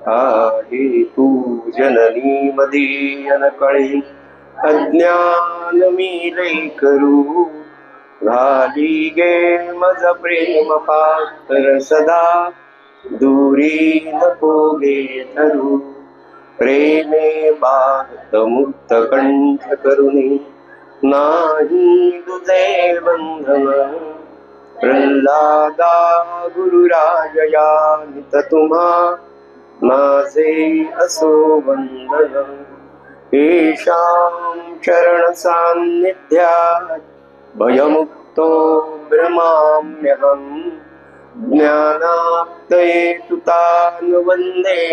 आहे तू जननी मदीयन कळे अज्ञान मिले करू घाली गे मज प्रेम पात्र सदा दूरी नको गे धरू प्रेमे बात मुक्त कंठ करुणी नाही तुझे बंधन प्रल्हादा गुरुराजया नित तुम्हा माझे असो वंदन येषां चरण सान्निध्यात् भयमुक्तो ब्रह्माम्यहम् ज्ञानाप्तये तुतान् वन्दे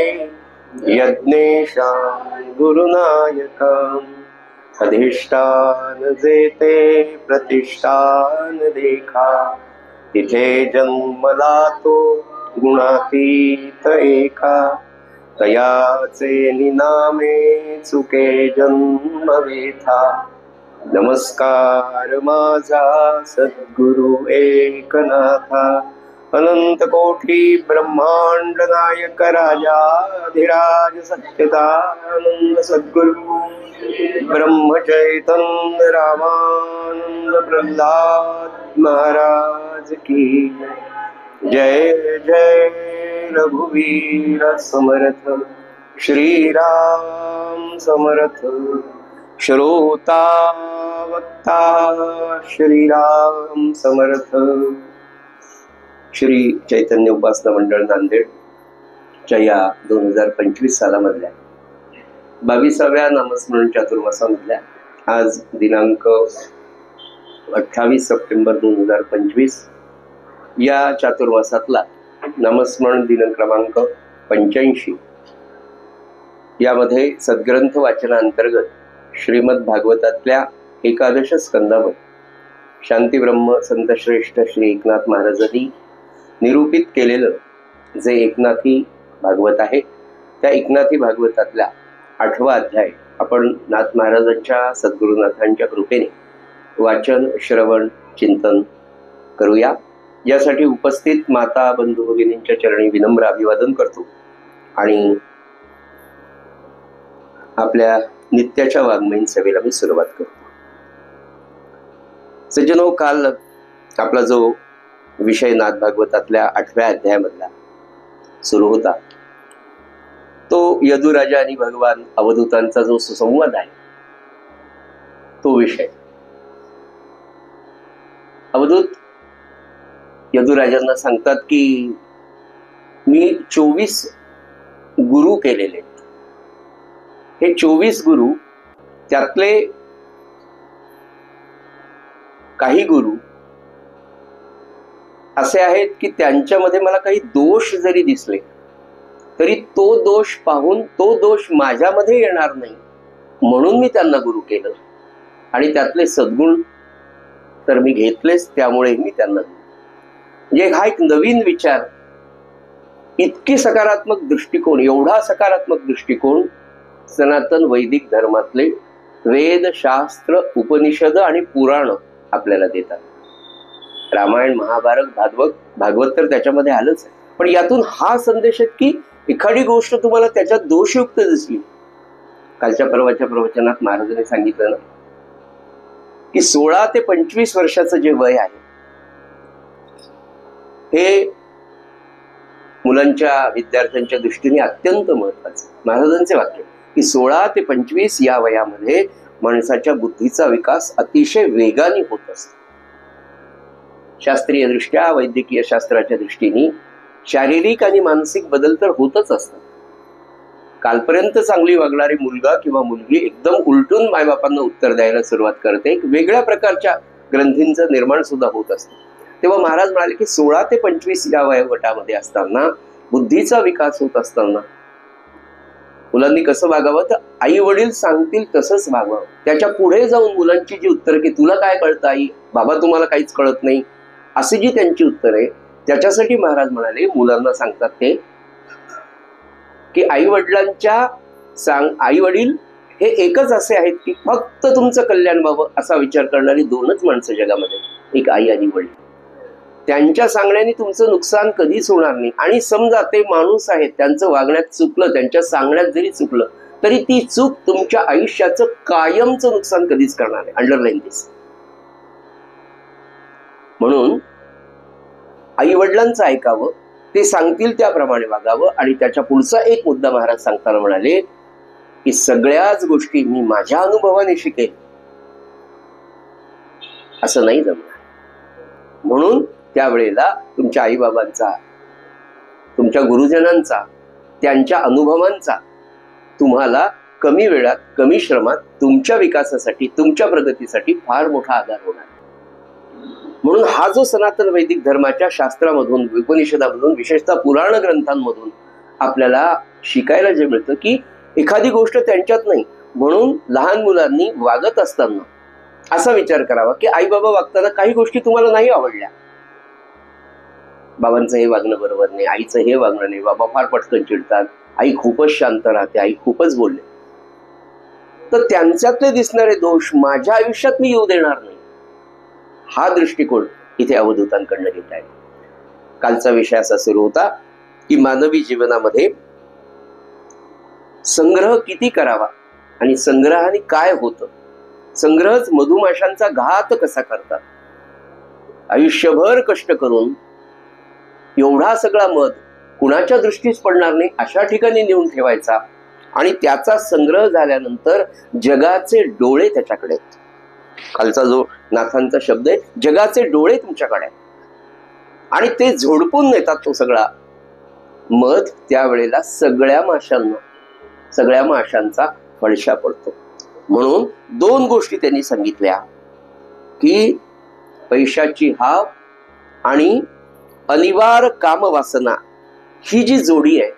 यज्ञेशां गुरुनायकम् अधिष्ठान जेते प्रतिष्ठान देखा तिथे जन्मला तो गुणातीत एका तयाचे निनामे चुके जन्म वेथा नमस्कार माझा सद्गुरु एकनाथा अनंत कोटी ब्रह्मांड नायक राजाधिराज सच्चिदानंद सद्गुरु ब्रह्म चैतन्य रामानंद प्रह्लाद महाराज की जय जय रघुवीर समर्थ श्री राम समर्थ श्रोता वक्ता श्री राम समर्थ। श्री चैतन्य उपासना मंडळ नांदेड च्या या 2025 सालामधल्या 22व्या नामस्मरण चातुर्मासामधल्या आज दिनांक 28 सप्टेंबर 2025 या चातुर्मासातला नामस्मरण दिन क्रमांक 85 यामध्ये सद्ग्रंथ वाचनाअंतर्गत श्रीमद भागवतातल्या एकादश स्कंदामध्ये शांतीब्रह्म संतश्रेष्ठ श्री एकनाथ महाराजांनी निरूपित केलेलं जे एकनाथी भागवत आहे त्या एकनाथी भागवतातल्या 8वा अध्याय आपण नाथ महाराजांच्या सद्गुरुनाथांच्या कृपेने वाचन श्रवण चिंतन करूया। यासाठी उपस्थित माता बंधू भगिनींच्या चरणी विनम्र अभिवादन करतो आणि आपल्या नित्याच्या वाङ्मयीन सेवेला मी सुरुवात करतो। सज्जनो, काल आपला जो विषय नाथ भागवतातल्या 8व्या अध्यायामधला सुरू होता तो यदुराजा आणि भगवान अवधूतांचा जो सुसंवाद आहे तो विषय। अवधूत यदुराजांना सांगतात की मी 24 गुरु केलेले, हे 24 गुरु त्यातले काही गुरु असे आहेत की त्यांच्यामध्ये मला काही दोष जरी दिसले तरी तो दोष पाहून तो दोष माझ्यामध्ये येणार नाही म्हणून मी त्यांना गुरु केलं आणि त्यातले सद्गुण तर मी घेतलेच, त्यामुळे मी त्यांना म्हणजे हा एक नवीन विचार, इतकी सकारात्मक दृष्टिकोन, एवढा सकारात्मक दृष्टिकोन सनातन वैदिक धर्मातले वेद शास्त्र उपनिषद आणि पुराण आपल्याला देतात। रामायण महाभारत भागवत तर त्याच्यामध्ये आलंच आहे, पण यातून हा संदेश आहे की एखादी गोष्ट तुम्हाला त्याच्यात दोषयुक्त दिसली, कालच्या परवाच्या प्रवचनात महाराजांनी सांगितलं ना की 16 ते 25 वर्षाचं जे वय आहे हे मुलांच्या विद्यार्थ्यांच्या दृष्टीने अत्यंत महत्वाचं। महाराजांचे वाक्य की 16 ते 25 या वयामध्ये माणसाच्या बुद्धीचा विकास अतिशय वेगाने होत असतो। शास्त्रीय दृष्ट्या वैद्यकीय शास्त्राच्या दृष्टीने शारीरिक आणि मानसिक बदल तर होतच असतात। कालपर्यंत चांगली वागणारी मुलगा किंवा मुलगी एकदम उलटून मायबापांना उत्तर द्यायला सुरुवात करते, एक वेगळ्या प्रकारच्या ग्रंथींचं निर्माण सुद्धा होत असतं। तेव्हा महाराज म्हणाले की 16 ते 25 या वयोगटामध्ये असताना बुद्धीचा विकास होत असताना मुलांनी कसं वागावं, तर आई वडील सांगतील तसंच वागावं। त्याच्या पुढे जाऊन मुलांची जी उत्तरं की तुला काय कळतं आई, बाबा तुम्हाला काहीच कळत नाही, अशी जी त्यांची उत्तर आहे त्याच्यासाठी महाराज म्हणाले मुलांना सांगतात ते की आई वडील हे एकच असे आहेत की फक्त तुमचं कल्याण व्हावं असा विचार करणारी दोनच माणसं जगामध्ये, एक आई आणि वडील। त्यांच्या सांगण्याने तुमचं नुकसान कधीच होणार नाही. आणि समजा ते माणूस आहेत, त्यांचं वागण्यात चुकलं, त्यांच्या सांगण्यात जरी चुकलं तरी ती चूक तुमच्या आयुष्याचं कायमचं नुकसान कधीच करणार नाही. अंडरलाईन दिस. म्हणून आई वडिलांचं ऐकावं, ते सांगतील त्याप्रमाणे वागावं. आणि त्याच्या पुढचा एक मुद्दा महाराज सांगताना म्हणाले की सगळ्याच गोष्टी मी माझ्या अनुभवाने शिकेल असं नाही जमणार. म्हणून त्यावेळेला तुमच्या आईबाबांचा, तुमच्या गुरुजनांचा, त्यांच्या अनुभवांचा तुम्हाला कमी वेळात, कमी श्रमात तुमच्या विकासासाठी, तुमच्या प्रगतीसाठी फार मोठा आधार होणार. म्हणून हा जो सनातन वैदिक धर्माच्या शास्त्रामधून, उपनिषदामधून, विशेषतः पुराण ग्रंथांमधून आपल्याला शिकायला जे मिळतं की एखादी गोष्ट त्यांच्यात नाही. म्हणून लहान मुलांनी वागत असताना असा विचार करावा की आई बाबा वागताना काही गोष्टी तुम्हाला नाही आवडल्या. बाबांचं हे वागणं बरोबर नाही, आईचं हे वागणं नाही, बाबा फार पटकन चिडतात, आई खूपच शांत राहते, आई खूपच बोलते, तर त्यांच्यातले दिसणारे दोष माझ्या आयुष्यात मी येऊ देणार नाही. हा दृष्टिकोन इथे अवधूतांकडनं घेत आहे. कालचा विषय असा सुरू होता की मानवी जीवनामध्ये संग्रह किती करावा आणि संग्रहाने काय होतं. संग्रहच मधुमाशांचा घात कसा करतात. आयुष्यभर कष्ट करून एवढा सगळा मध कुणाच्या दृष्टीस पडणार नाही अशा ठिकाणी नेऊन ठेवायचा आणि त्याचा संग्रह झाल्यानंतर जगाचे डोळे त्याच्याकडे आहेत. खालचा जो नाथांचा शब्द आहे, जगाचे डोळे तुमच्याकडे आहेत आणि ते झोडपून नेतात तो सगळा मध. त्यावेळेला सगळ्या माशांचा फडशा पडतो. म्हणून दोन गोष्टी त्यांनी सांगितल्या की पैशाची हाव आणि अनिवार्य कामवासना, ही जी जोडी आहे,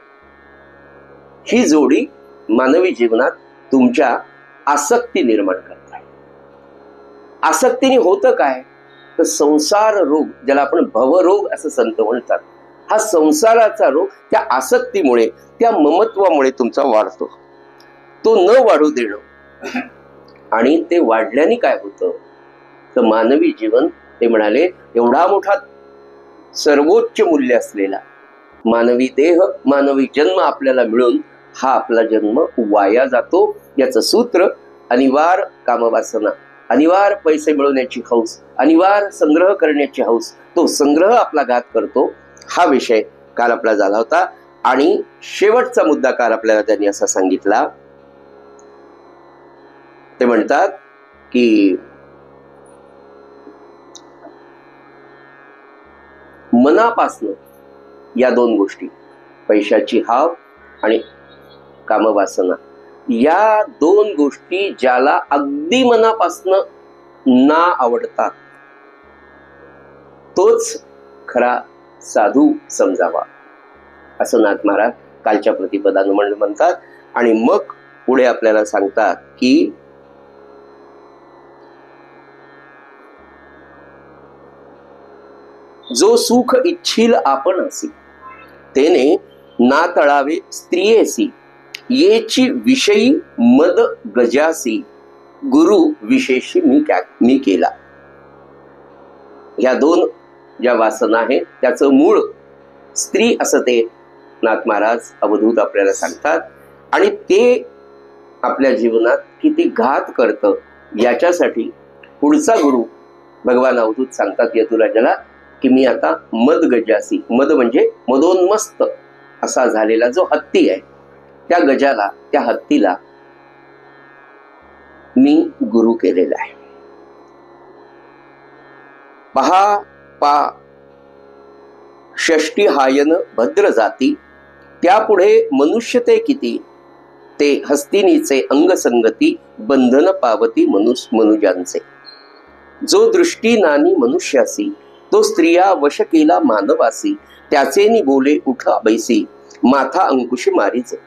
ही जोडी मानवी जीवनात तुमच्या आसक्ती निर्माण करते. आसक्तीने होतं काय तर संसार रोग, ज्याला आपण भवरोग असं संत म्हणतात, हा संसाराचा रोग त्या आसक्तीमुळे, त्या ममत्वामुळे तुमचा वाढतो. तो न वाढू देणं आणि ते वाढल्याने काय होतं तर मानवी जीवन, ते म्हणाले एवढा मोठा सर्वोच्च मूल्य असलेला मानवी देह, मानवी जन्म आपल्याला मिळून हा आपला जन्म वाया जातो. याचं सूत्र अनिवार्य कामवासना, अनिवार्य पैसे मिळवण्याची हौस, अनिवार्य संग्रह करण्याची हौस, तो संग्रह आपला घात करतो. हा विषय काल आपला झाला होता. आणि शेवटचा मुद्दा काल आपल्याला त्यांनी असा सांगितला, ते म्हणतात की मनापासनं या दोन गोष्टी, पैशाची हाव आणि कामवासना, या दोन गोष्टी ज्याला अगदी मनापासनं ना आवडतात तोच खरा साधू समजावा, असं नाथ महाराज कालच्या प्रतिपदानं म्हणतात. आणि मग पुढे आपल्याला सांगतात की जो सुख इच्छील आपण असी तेने ना तळावे स्त्रियेसी, येची विषयी मद गजासी, गुरु विशेषी मी केला. या दोन ज्या वासना आहेत त्याचं मूळ स्त्री असं ते नाथ महाराज अवधूत आपल्याला सांगतात. आणि ते आपल्या जीवनात किती घात करतं याच्यासाठी पुढचा गुरु भगवान अवधूत सांगतात यदुराजाला की मी आता मद गजासी, मद म्हणजे मदोन्मस्त असा झालेला जो हत्ती आहे, त्या गजाला, त्या हत्तीला मी गुरु केलेला आहे. पहा षष्टी हायन भद्र जाती, त्यापुढे मनुष्यते किती, ते हस्तिनीचे अंगसंगती, बंधन पावती मनुजांचे. जो दृष्टी नानी मनुष्यासी, तो स्त्रिया वश केला मानवासी, त्याचेनी बोले उठा बैसी, माथा अंकुश मारीचे.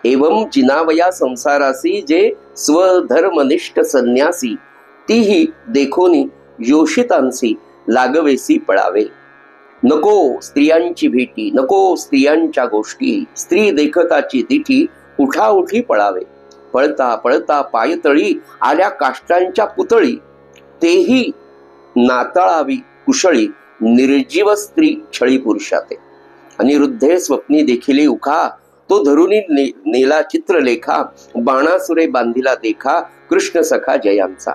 एवं जिनावया संसारासी, जे स्वधर्मनिष्ठ संन्यासी, तीही देखोनी योषितांसी, लागवेसी पळावे. नको स्त्रियांची भेटी, नको स्त्रियांच्या गोष्टी, स्त्री देखताची दिठी, उठाउठी पळावे. पळता पळता पायतळी आल्या काष्टांच्या पुतळी, तेही नाताळावी कुशळी, निर्जीव स्त्री छळी पुरुषाते. अनिरुद्धे स्वप्नी देखिले उखा, तो धरुनी नेला चित्रलेखा. बाणासुरे बांधिला देखा, कृष्ण सखा जयांचा.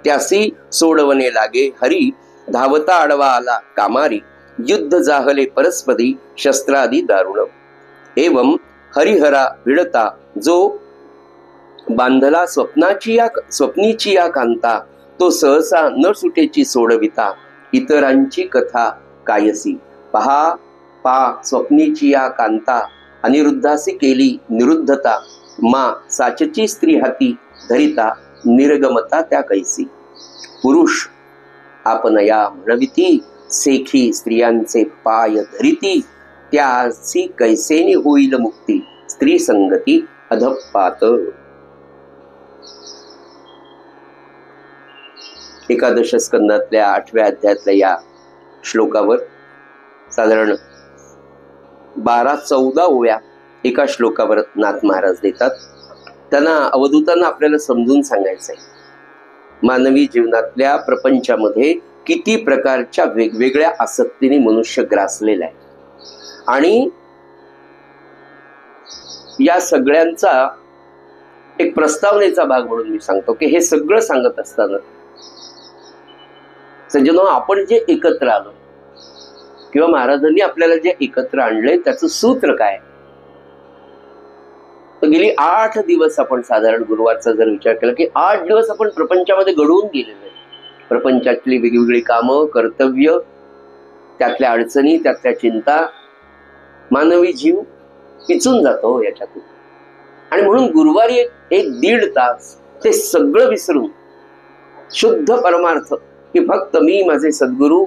त्यासी सोडवणे लागे हरी, धावता आडवा आला कामारी. युद्ध जाहले परस्परी, शस्त्रादी दारुण. एवं हरिहरा भिडता, जो बांधला स्वप्नीची या कांता. तो सहसा न सुटेची सोडविता, इतरांची कथा कायसी. पहा स्वप्नीची या कांता, अनिरुद्धासी केली निरुद्धता. मा साचची स्त्री हाती धरिता, निर्गमता त्या कैसी. पुरुष आपणया म्हणविती, सेखी स्त्रियांचे पाय धरिती. त्यासी कैसेनी होईल मुक्ती, स्त्री संगती अधपात. एकादश स्कंदातल्या 8व्या अध्यायातल्या या श्लोकावर साधारण 12-14 ओव्या एका श्लोकावर नाथ महाराज देतात. त्यांना अवधूतांना आपल्याला समजून सांगायचं आहे, मानवी जीवनातल्या प्रपंचामध्ये किती प्रकारच्या वेगवेगळ्या आसक्तीने मनुष्य ग्रासलेला आहे. आणि या सगळ्यांचा एक प्रस्तावनेचा भाग म्हणून मी सांगतो की हे सगळं सांगत असताना सज्जनो, आपण जे एकत्र आलो किंवा महाराजांनी आपल्याला जे एकत्र आणले त्याचं सूत्र काय. तर गेली 8 दिवस आपण साधारण गुरुवारचा जर विचार केला की 8 दिवस आपण प्रपंचामध्ये घडवून गेलेलो आहे. प्रपंचातली वेगवेगळी कामं, कर्तव्य, त्यातल्या अडचणी, त्यातल्या चिंता, मानवी जीव पिचून जातो याच्यातून. आणि म्हणून गुरुवारी एक 1.5 तास ते सगळं विसरून शुद्ध परमार्थ की फक्त मी, माझे सद्गुरू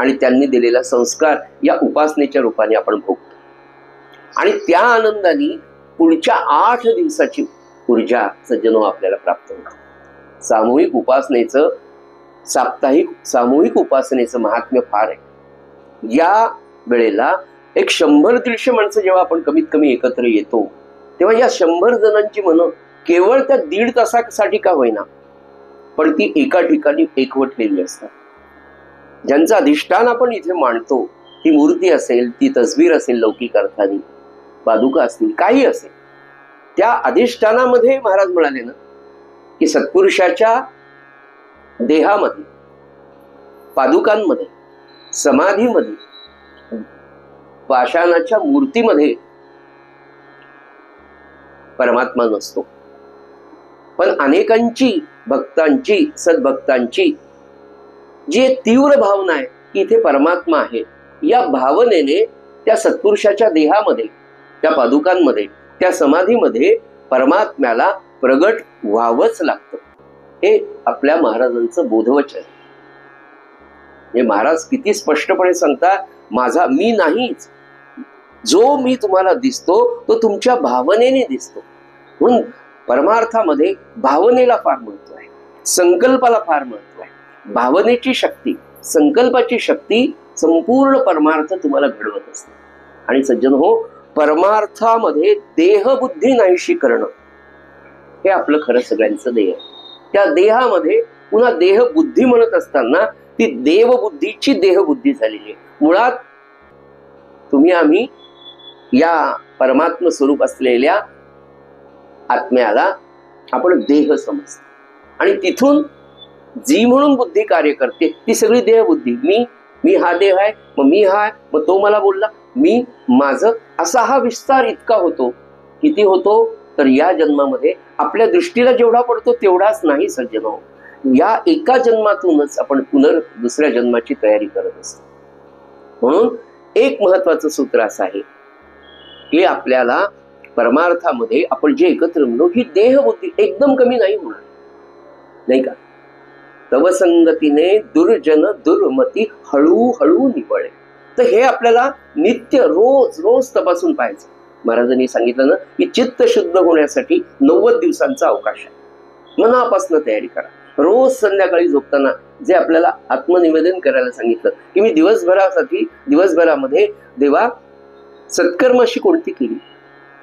आणि त्यांनी दिलेला संस्कार या उपासनेच्या रूपाने आपण भोगतो. आणि त्या आनंदाने पुढच्या 8 दिवसाची ऊर्जा सज्जनो आपल्याला प्राप्त होते. सामूहिक उपासनेचं, सामूहिक उपासनेचं महात्म्य फार आहे. या वेळेला एक 100-150 माणसं जेव्हा आपण कमीत कमी एकत्र येतो तेव्हा या 100 जणांची मनं केवळ त्या 1.5 तासासाठी का होईना पण ती एका ठिकाणी एकवटलेली असतात. ज्यांचं अधिष्ठान आपण इथे मांडतो, ती मूर्ती असेल, ती तस्वीर असेल, लौकिक अर्थाने पादुका असतील, काही असेल, त्या अधिष्ठानामध्ये महाराज म्हणाले ना की सत्पुरुषाच्या देहामध्ये, पादुकांमध्ये, समाधीमध्ये, पाषाणाच्या मूर्तीमध्ये परमात्मा नसतो. पण अनेकांची भक्तांची, सद्भक्तांची जी तीव्र भावना आहे की इथे परमात्मा आहे, या भावनेने त्या सत्पुरुषाच्या देहामध्ये, त्या पादुकांमध्ये, त्या समाधीमध्ये परमात्म्याला प्रगट व्हावंच लागतं. हे आपल्या महाराजांचं बोधवचन आहे. हे महाराज किती स्पष्टपणे सांगतात, माझा मी नाहीच, जो मी तुम्हाला दिसतो तो तुमच्या भावनेने दिसतो. म्हणून परमार्थामध्ये भावनेला फार महत्व आहे, संकल्पाला फार महत्व आहे. भावनेची शक्ती, संकल्पाची शक्ती संपूर्ण परमार्थ तुम्हाला घडवत असते. आणि सज्जन हो, परमार्थामध्ये देहबुद्धी नाहीशी करणं हे आपलं खरं सगळ्यांचं देह. त्या देहामध्ये पुन्हा देहबुद्धी म्हणत असताना ती देवबुद्धीची देहबुद्धी झालेली आहे. मुळात तुम्ही आम्ही या परमात्म स्वरूप असलेल्या आत्म्याला आपण देह समजतो. आणि तिथून जी म्हणून बुद्धी कार्य करते ती सगळी देहबुद्धी. मी हा देह आहे, मग मी हा आहे, मग तो मला बोलला, मी माझं, असा हा विस्तार इतका होतो. किती होतो तर या जन्मामध्ये आपल्या दृष्टीला जेवढा पडतो तेवढाच नाही सज्जन हो. या एका जन्मातूनच आपण दुसऱ्या जन्माची तयारी करत असतो. म्हणून एक महत्वाचं सूत्र असं आहे की आपल्याला परमार्थामध्ये आपण जे एकत्र म्हणू ही देहबुद्धी एकदम कमी नाही होणार, नाही का. तव संगतीने दुर्जन दुर्मती हळूहळू निवळे. तर हे आपल्याला नित्य रोज रोज तपासून पाहायचं. महाराजांनी सांगितलं ना की चित्त शुद्ध होण्यासाठी 90 दिवसांचा अवकाश आहे. मनापासून तयारी करा. रोज संध्याकाळी झोपताना जे आपल्याला आत्मनिवेदन करायला सांगितलं की मी दिवसभरामध्ये देवा सत्कर्म अशी कोणती केली,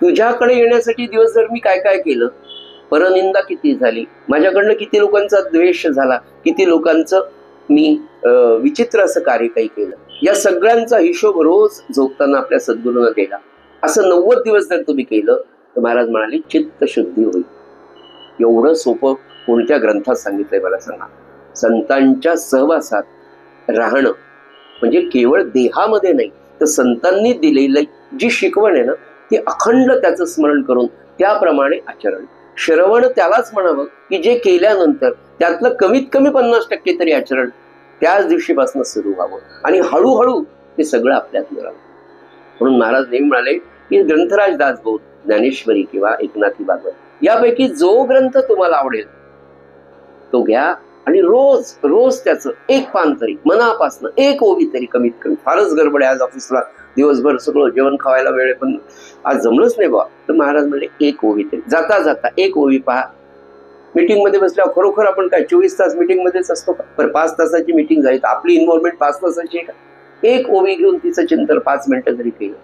तुझ्याकडे येण्यासाठी दिवसभर मी काय काय केलं, परनिंदा किती झाली, माझ्याकडनं किती लोकांचा द्वेष झाला, किती लोकांचं मी विचित्र असं कार्य काही केलं, या सगळ्यांचा हिशोब रोज झोपताना आपल्या सद्गुरूंना दिला. असं 90 दिवस जर तुम्ही केलं तर महाराज म्हणाले चित्त शुद्धी होईल. एवढं सोपं कोणत्या ग्रंथात सांगितलंय मला सांगा. संतांच्या सहवासात राहणं म्हणजे केवळ देहामध्ये नाही, तर संतांनी दिलेली जी शिकवण आहे ना, ती अखंड त्याचं स्मरण करून त्याप्रमाणे आचरण. श्रवण त्यालाच म्हणावं की जे केल्यानंतर त्यातलं कमीत कमी 50% तरी आचरण त्याच दिवशीपासून सुरू व्हावं आणि हळूहळू ते सगळं आपल्यात मिळावं. म्हणून महाराज नेहमी म्हणाले की ग्रंथराज दासबोध, ज्ञानेश्वरी किंवा एकनाथी भागवत यापैकी जो ग्रंथ तुम्हाला आवडेल तो घ्या आणि रोज रोज त्याचं एक पान तरी मनापासनं, एक ओवी तरी कमीत कमी. फारच गडबड आहे आज ऑफिसला, दिवसभर सगळं जेवण खावायला वेळ पण आज जमलंच नाही बा, तर महाराज म्हणजे एक ओवी तरी जाता जाता एक ओवी पहा. मीटिंग मध्ये बसल्यावर खरोखर आपण काय 24 तास मीटिंग मध्येच असतो का? पण 5 तासाची मीटिंग झाली तर आपली इन्व्हॉल्वमेंट 5 तासाची आहे का? एक ओवी घेऊन तिचं चिंतन 5 मिनिटं जरी केलं.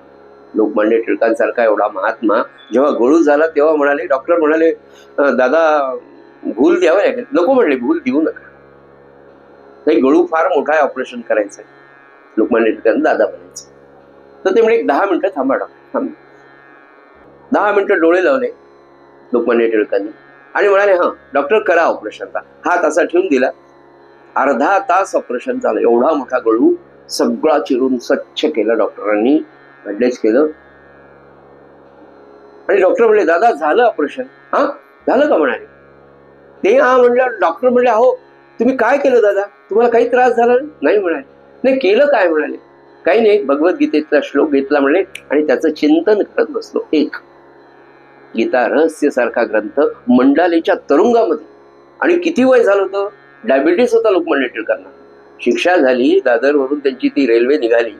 लोकमान्य टिळकांसारखा एवढा महात्मा जेव्हा गळू झाला तेव्हा म्हणाले, डॉक्टर म्हणाले दादा भूल द्यावं लागेल. नको म्हणले, भूल देऊ नका, नाही गळू फार मोठा आहे, ऑपरेशन करायचंय. लोकमान्य टिळकांना दादा म्हणायचं. तर ते म्हणजे 10 मिनिटं थांबा डॉक्टर, थांब. 10 मिनिटं डोळे लावले लोकमान्य टिळकांनी आणि म्हणाले हा डॉक्टर करा ऑपरेशनचा. हात असा ठेवून दिला. अर्धा तास ऑपरेशन झालं. एवढा मोठा गळू सगळा चिरून स्वच्छ केलं डॉक्टरांनी, बँडेज केलं. आणि डॉक्टर म्हणले दादा झालं ऑपरेशन? हा झालं का म्हणाले. ते हा म्हणलं. डॉक्टर म्हणले अहो तुम्ही काय केलं दादा, तुम्हाला काही त्रास झाला नाही म्हणाले. नाही केलं काय म्हणाले. काही नाही, भगवद्गीतेचा श्लोक घेतला म्हणे आणि त्याचं चिंतन करत बसलो. एक गीता रहस्य सारखा ग्रंथ मंडालेच्या तुरुंगामध्ये. आणि किती वय झालं होतं, डायबिटीस होता लोकमान्य टिळकांना. शिक्षा झाली, दादरवरून त्यांची ती रेल्वे निघाली.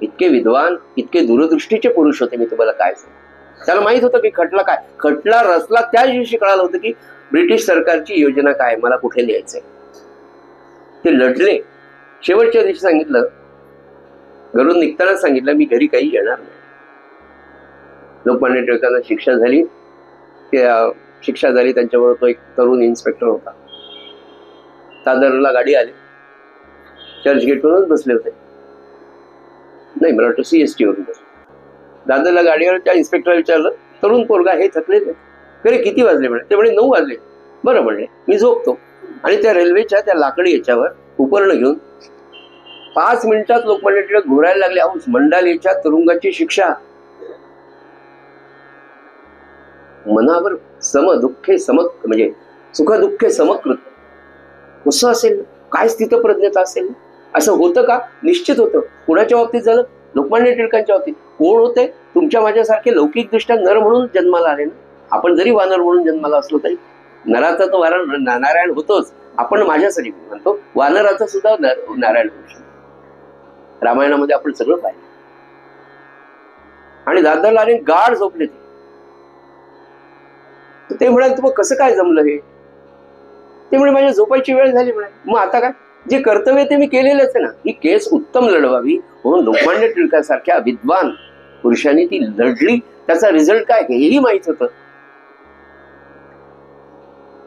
इतके विद्वान, इतके दूरदृष्टीचे पुरुष होते, मी तुम्हाला काय सांगू. त्याला माहित होतं की खटला काय, खटला रचला त्याच दिवशी कळालं होतं की ब्रिटिश सरकारची योजना काय, मला कुठे न्यायचंय. ते लढले. शेवटच्या दिवशी सांगितलं, घरून निघताना सांगितलं मी घरी काही येणार नाही. लोकमान्य टिळकांना शिक्षा झाली. शिक्षा झाली त्यांच्याबरोबर तो एक तरुण इन्स्पेक्टर होता. दादरला गाडी आली, चर्च गेटवरूनच बसले होते. नाही मला वाटतं CST वरून बसले. दादरला गाडीवर त्या इन्स्पेक्टर विचारलं, तरुण पोरगा हे थकलेले, घरी किती वाजले म्हणे. ते म्हणे 9 वाजले. बरं म्हणले, मी झोपतो. आणि त्या रेल्वेच्या त्या लाकडी याच्यावर उपकरण घेऊन 5 मिनिटात लोकमान्य टिळक घोरायला लागले. अहो मंडालेच्या तुरुंगाची शिक्षा. मनावर सम दुःखे समक म्हणजे सुख दुःखे समकृत. कसं असेल, काय स्थितप्रज्ञता असेल. असं होतं का? निश्चित होतं. कुणाच्या बाबतीत झालं? लोकमान्य टिळकांच्या बाबतीत. कोण होते? तुमच्या माझ्यासारखे लौकिक दृष्ट्या नर म्हणून जन्माला आले ना. आपण जरी वानर म्हणून जन्माला असलो तरी नराचा तो नारायण होतोच. आपण माझ्यासाठी म्हणतो वानराचा सुद्धा नारायण होऊ शकतो. रामायणामध्ये आपण सगळं पाहिलं. आणि दादरला आले, गाढ झोपले ते म्हणाले तुम्हाला कसं काय जमलं हे. ते म्हणे माझ्या झोपायची वेळ झाली म्हणे. मग आता काय, जे कर्तव्य ते मी केलेलंच आहे ना. ही केस उत्तम लढवावी म्हणून लोकमान्य टिळकासारख्या विद्वान पुरुषांनी ती लढली. त्याचा रिझल्ट काय हेही माहित होतं.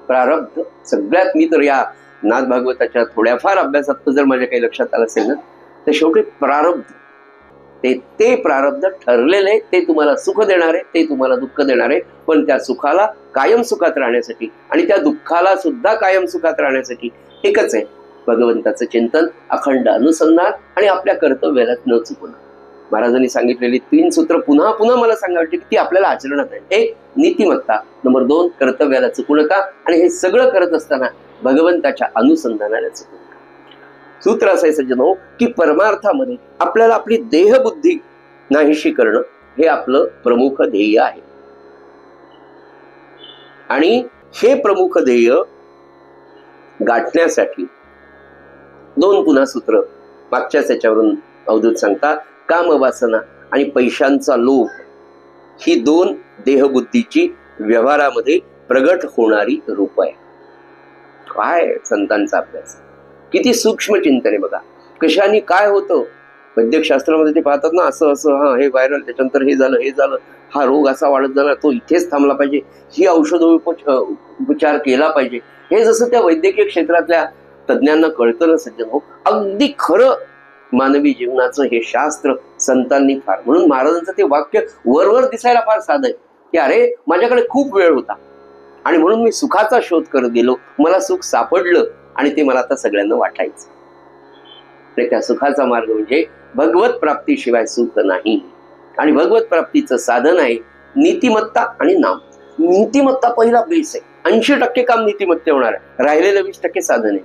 प्रारब्ध सगळ्यात, मी तर या नाथ भागवताच्या थोड्याफार अभ्यासात जर माझ्या काही लक्षात आलं असेल ना, तर शेवटी प्रारब्ध ते प्रारब्ध ठरलेले, ते तुम्हाला सुख देणारे, ते तुम्हाला दुःख देणारे. पण त्या सुखाला कायम सुखात राहण्यासाठी आणि त्या दुःखाला सुद्धा कायम सुखात राहण्यासाठी एकच आहे, भगवंताचं चिंतन, अखंड अनुसंधान आणि आपल्या कर्तव्याला न चुकणं. महाराजांनी सांगितलेली 3 सूत्र पुन्हा पुन्हा मला सांगायची की ती आपल्याला आचरणात आहे. 1 नीतिमत्ता, नंबर 2 कर्तव्याला चुकू नका आणि हे सगळं करत असताना भगवंताच्या अनुसंधानाला चुकू नका. सूत्र असं आहे सज्जनो की परमार्थामध्ये आपल्याला आपली देहबुद्धी नाहीशी करणं हे आपलं प्रमुख ध्येय आहे. आणि हे प्रमुख ध्येय गाठण्यासाठी 2 पुन्हा सूत्र मागच्याच याच्यावरून अवधूत सांगतात. कामवासना आणि पैशांचा लोभ ही 2 देहबुद्धीची व्यवहारामध्ये प्रगट होणारी रूप आहे. काय संतांचा अभ्यास, किती सूक्ष्म चिंतन आहे बघा. कशाने काय होतं वैद्यकशास्त्रामध्ये ते पाहतात ना, असं असं हा हे व्हायरल, त्याच्यानंतर हे झालं, हे झालं, हा रोग असा वाढत जाणार, तो इथेच थांबला पाहिजे, ही औषधोपचार केला पाहिजे. हे जसं त्या वैद्यकीय क्षेत्रातल्या तज्ज्ञांना कळतं ना सज्जन हो, अगदी खरं मानवी जीवनाचं हे शास्त्र संतांनी फार, म्हणून महाराजांचं ते वाक्य वरवर दिसायला फार साधं आहे की अरे माझ्याकडे खूप वेळ होता आणि म्हणून मी सुखाचा शोध करत गेलो, मला सुख सापडलं आणि ते मला आता सगळ्यांना वाटायचं. त्या सुखाचा मार्ग म्हणजे भगवत प्राप्तीशिवाय सुख नाही. आणि भगवत प्राप्तीचं साधन आहे नीतिमत्ता आणि नाम. नीतिमत्ता पहिला बेस आहे. 80% काम नीतिमत्ते होणार आहे, राहिलेलं 20% साधन आहे.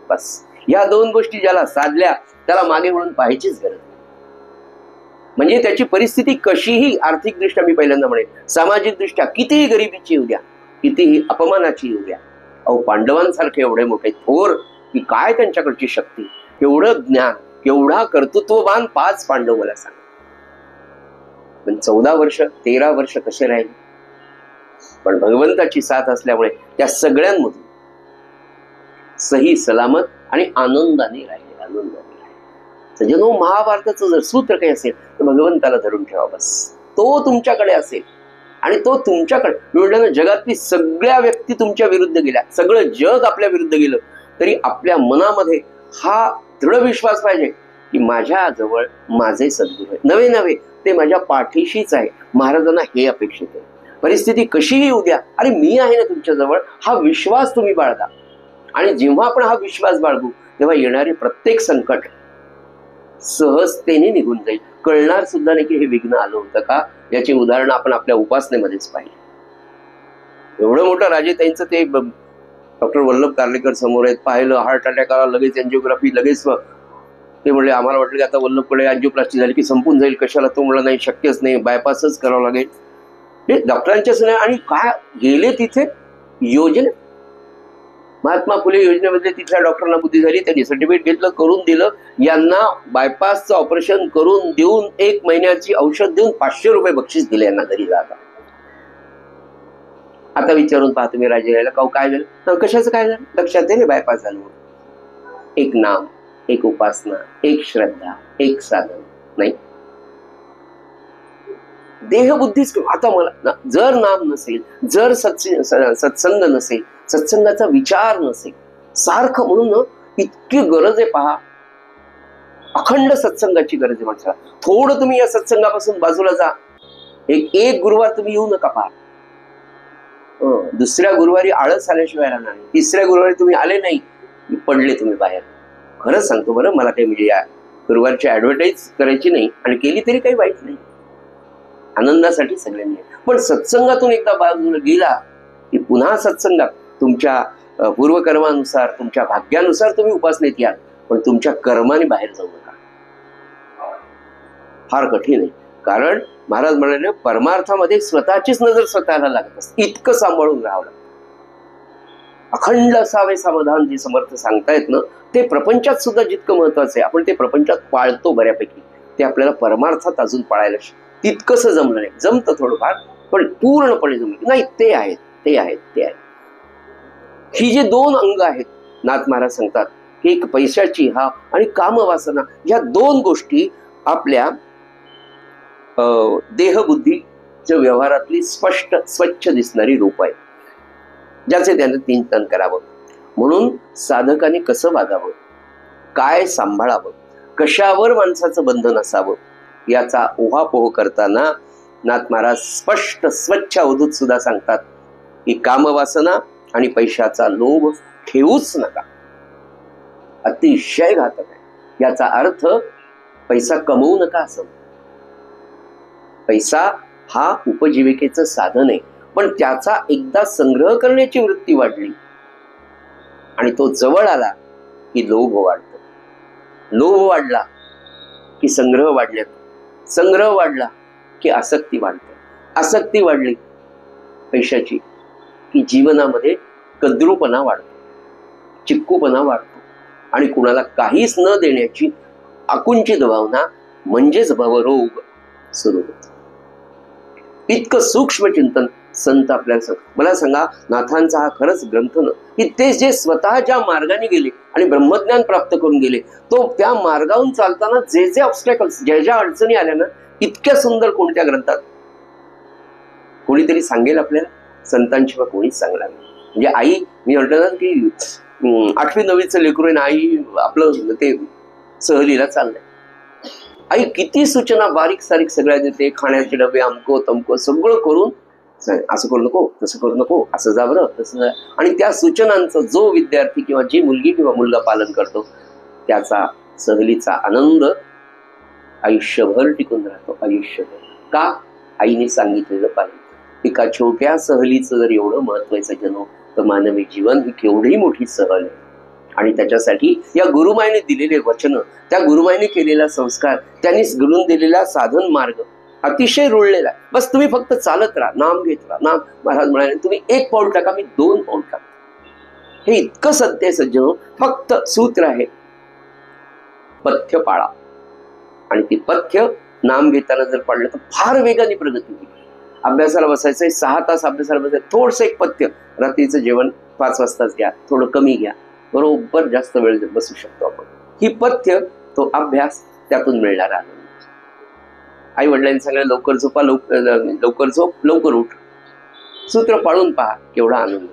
बस या दोन गोष्टी ज्याला साधल्या त्याला मागे म्हणून पाहायचीच गरज नाही. म्हणजे त्याची परिस्थिती कशीही आर्थिक दृष्ट्या, मी पहिल्यांदा म्हणेन सामाजिक दृष्ट्या कितीही गरिबीची येऊ द्या, कितीही अपमानाची येऊ द्या, अहो पांडवांसारखे एवढे मोठे थोर की काय त्यांच्याकडची शक्ती, एवढं ज्ञान, एवढा कर्तृत्ववान 5 पांडव मला सांग. पण 14 वर्ष 13 वर्ष कसे राहिले, पण भगवंताची साथ असल्यामुळे त्या सगळ्यांमधून सही सलामत आणि आनंदाने राहिले. सज्जनो, महाभारताचं जर सूत्र काही असेल तर भगवंताला धरून ठेवा, बस तो तुमच्याकडे असेल. आणि तो तुमच्याकडे म्हटलं ना, जगातली सगळ्या व्यक्ती तुमच्या विरुद्ध गेल्या, सगळं जग आपल्या विरुद्ध गेलं तरी आपल्या मनामध्ये हा दृढ विश्वास पाहिजे की माझ्या जवळ माझे सद्गुरू आहे, नवे नवे ते माझ्या पाठीशीच आहे. महाराजांना हे अपेक्षित आहे. परिस्थिती कशीही येऊ द्या, अरे मी आहे ना तुमच्या जवळ, हा विश्वास तुम्ही बाळगा. आणि जेव्हा आपण हा विश्वास बाळगू तेव्हा येणारे प्रत्येक संकट सहजतेने निघून जाईल. कळणार सुद्धा नाही की हे विघ्न आलं होतं का. याची उदाहरणं आपण आपल्या उपासनेमध्येच पाहिली. एवढं मोठं राजे त्यांचं ते डॉक्टर वल्लभ कार्लेकर समोर आहेत, पाहिलं हार्ट अटॅक आला, लगेच एन्जिओग्राफी, लगेच ते म्हणले आम्हाला वाटलं की आता वल्लभकडे एन्जिओप्लास्टी झाली की संपून जाईल, कशाला. तो म्हणला नाही, शक्यच नाही, बायपासच करावं लागेल. हे डॉक्टरांच्या सुना. आणि काय गेले तिथे योजने, महात्मा फुले योजनेमध्ये तिथल्या डॉक्टरांना बुद्धी झाली, त्यांनी सर्टिफिकेट घेतलं, करून दिलं. यांना बायपासचं ऑपरेशन करून देऊन 1 महिन्याची औषध देऊन 500 रुपये बक्षीस दिले यांना घरी जाता. आता विचारून पहा तुम्ही राजे राहिला का काय झालं, कशाचं काय झालं, लक्षात आहे ना, बायपास झालं. एक नाम, एक उपासना, एक श्रद्धा, एक साधन. नाही, देहबुद्धीच. आता मला जर नाम नसेल, जर सत्संग नसेल, सत्संगाचा विचार नसेल, सारखं म्हणून इतकी गरज आहे पहा, अखंड सत्संगाची गरज आहे माणसाला. थोडं तुम्ही या सत्संगापासून बाजूला जा, एक गुरुवार तुम्ही येऊ नका पहा. दुसऱ्या गुरुवारी आळस आल्याशिवाय राहणार नाही. तिसऱ्या गुरुवारी तुम्ही आले नाही, पडले तुम्ही बाहेर. खरंच सांगतो बरं, मला काही म्हणजे या गुरुवारची ऍडव्हर्टाईज करायची नाही, आणि केली तरी काही वाईट नाही, आनंदासाठी सगळ्यांनी. पण सत्संगातून एकदा बाजूला गेला की पुन्हा सत्संगात तुमच्या पूर्वकर्मानुसार, तुमच्या भाग्यानुसार तुम्ही उपासनेत या, पण तुमच्या कर्माने बाहेर जाऊ नका. फार कठीण आहे. कारण महाराज म्हणाले परमार्थामध्ये स्वतःचीच नजर स्वतःला लागत असते, इतकं सांभाळून राहावं लागतं. अखंड असावे समाधान जे समर्थ सांगतायत ना, ते प्रपंचात सुद्धा जितकं महत्वाचं आहे, आपण ते प्रपंचात पाळतो बऱ्यापैकी, ते आपल्याला परमार्थात अजून पाळायला तितकंसं जमलं नाही. जमतं थोडंफार, पण पूर्णपणे जमलं नाही. ते आहेत, ते आहेत, ते आहेत. ही जे 2 अंग आहेत, नाथ महाराज सांगतात, एक पैशाची हा आणि कामवासना, या 2 गोष्टी आपल्या देहबुद्धीच्या व्यवहारातली स्पष्ट स्वच्छ दिसणारी रूप आहे, ज्याचे त्याने चिंतन करावं. म्हणून साधकाने कसं वागावं, काय सांभाळावं, कशावर माणसाचं बंधन असावं, याचा उहापोह करताना नाथ महाराज स्पष्ट स्वच्छ अवधूत सुद्धा सांगतात की कामवासना आणि पैशाचा लोभ ठेवूच नका, अतिशय घातक आहे. याचा अर्थ पैसा कमवू नका असं. पैसा हा उपजीविकेचं साधन आहे, पण त्याचा एकदा संग्रह करण्याची वृत्ती वाढली आणि तो जवळ आला की लोभ वाढतो, लोभ वाढला की संग्रह वाढले, संग्रह वाढला की आसक्ती वाढते, आसक्ती वाढली पैशाची की जीवनामध्ये कद्रूपणा वाढतो, चिक्कूपणा वाढतो आणि कुणाला काहीच न देण्याची आकुंचित भावना म्हणजेच भवरोग सुरू होतो. इतकं सूक्ष्म चिंतन संत आपल्याला मला सांगा, नाथांचा हा खरंच ग्रंथ न की ते जे स्वतः ज्या मार्गाने गेले आणि ब्रह्मज्ञान प्राप्त करून गेले, तो त्या मार्गावरून चालताना जे जे ऑब्स्टॅकल्स, ज्या ज्या अडचणी आल्या ना, इतक्या सुंदर कोणत्या ग्रंथात कोणीतरी सांगेल आपल्याला, संतांशिवाय कोणीच सांगणार नाही. म्हणजे आई, मी म्हटलं ना की 8वी 9वीचं लेकरू आहे ना, आई आपलं ते सहलीला चाललंय. आई किती सूचना बारीक सारीक सगळ्या देते, खाण्याचे डबे अमको तमको सगळं करून, असं करू नको, तसं करू नको, असं जा बरं, तसं जा. आणि त्या सूचनांचं जो विद्यार्थी किंवा जी मुलगी किंवा मुलगा पालन करतो त्याचा सहलीचा आनंद आयुष्यभर टिकून राहतो. आयुष्यभर. का? आईने सांगितलेलं पाहिजे. एका छोट्या सहलीचं जर एवढं महत्वाचं जणू, तर मानवी जीवन ही केवढी मोठी सहल आहे. आणि त्याच्यासाठी या गुरुमाईने दिलेले वचन, त्या गुरुमाईने केलेला संस्कार, त्यांनी घडून दिलेला साधन मार्ग अतिशय रुळलेला आहे. बस तुम्ही फक्त चालत राहा, नाम घेत राहा. नाम महाराज म्हणाले, तुम्ही 1 पाऊल टाका, मी 2 पाऊल टाका. हे इतकं सत्य आहे सज्जनो. फक्त सूत्र आहे, पथ्य पाळा. आणि ती पथ्य नाम घेताना जर पाळलं तर फार वेगाने प्रगती होईल. अभ्यासाला बसायचंय, 6 तास अभ्यासाला बसायचं, थोडंसं एक पथ्य, रात्रीचं जेवण 5 वाजताच घ्या, थोडं कमी घ्या, बरोबर जास्त वेळ बसू शकतो आपण. ही पथ्य, तो अभ्यास, त्यातून मिळणारा आनंद. आई वडिलांनी सांगितलं लवकर झोपा, लवकर झोप, लवकर उठ. सूत्र पाळून पहा, केवढा आनंद.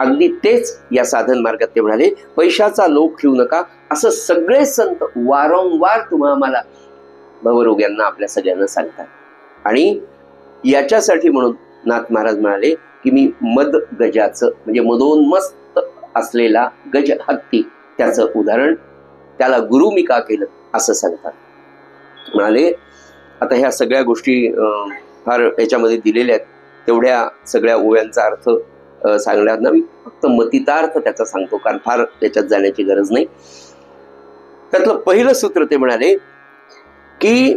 अगदी तेच या साधन मार्गात ते म्हणाले, पैशाचा लोभ ठेवू नका, असं सगळे संत वारंवार तुम्हाला भवरोग्यांना आपल्या सगळ्यांना सांगतात. आणि याच्यासाठी म्हणून नाथ महाराज म्हणाले की मी मद गजाचं, म्हणजे मदोन्मस्त असलेला गज हत्ती, त्याचं उदाहरण, त्याला गुरु मी का केलं असं सांगतात. म्हणाले आता ह्या सगळ्या गोष्टी फार याच्यामध्ये दिलेल्या आहेत, तेवढ्या सगळ्या ओव्यांचा अर्थ सांगण्यात ना मी फक्त मतितार्थ त्याचा सांगतो, कारण फार त्याच्यात जाण्याची गरज नाही. त्यातलं पहिलं सूत्र ते म्हणाले की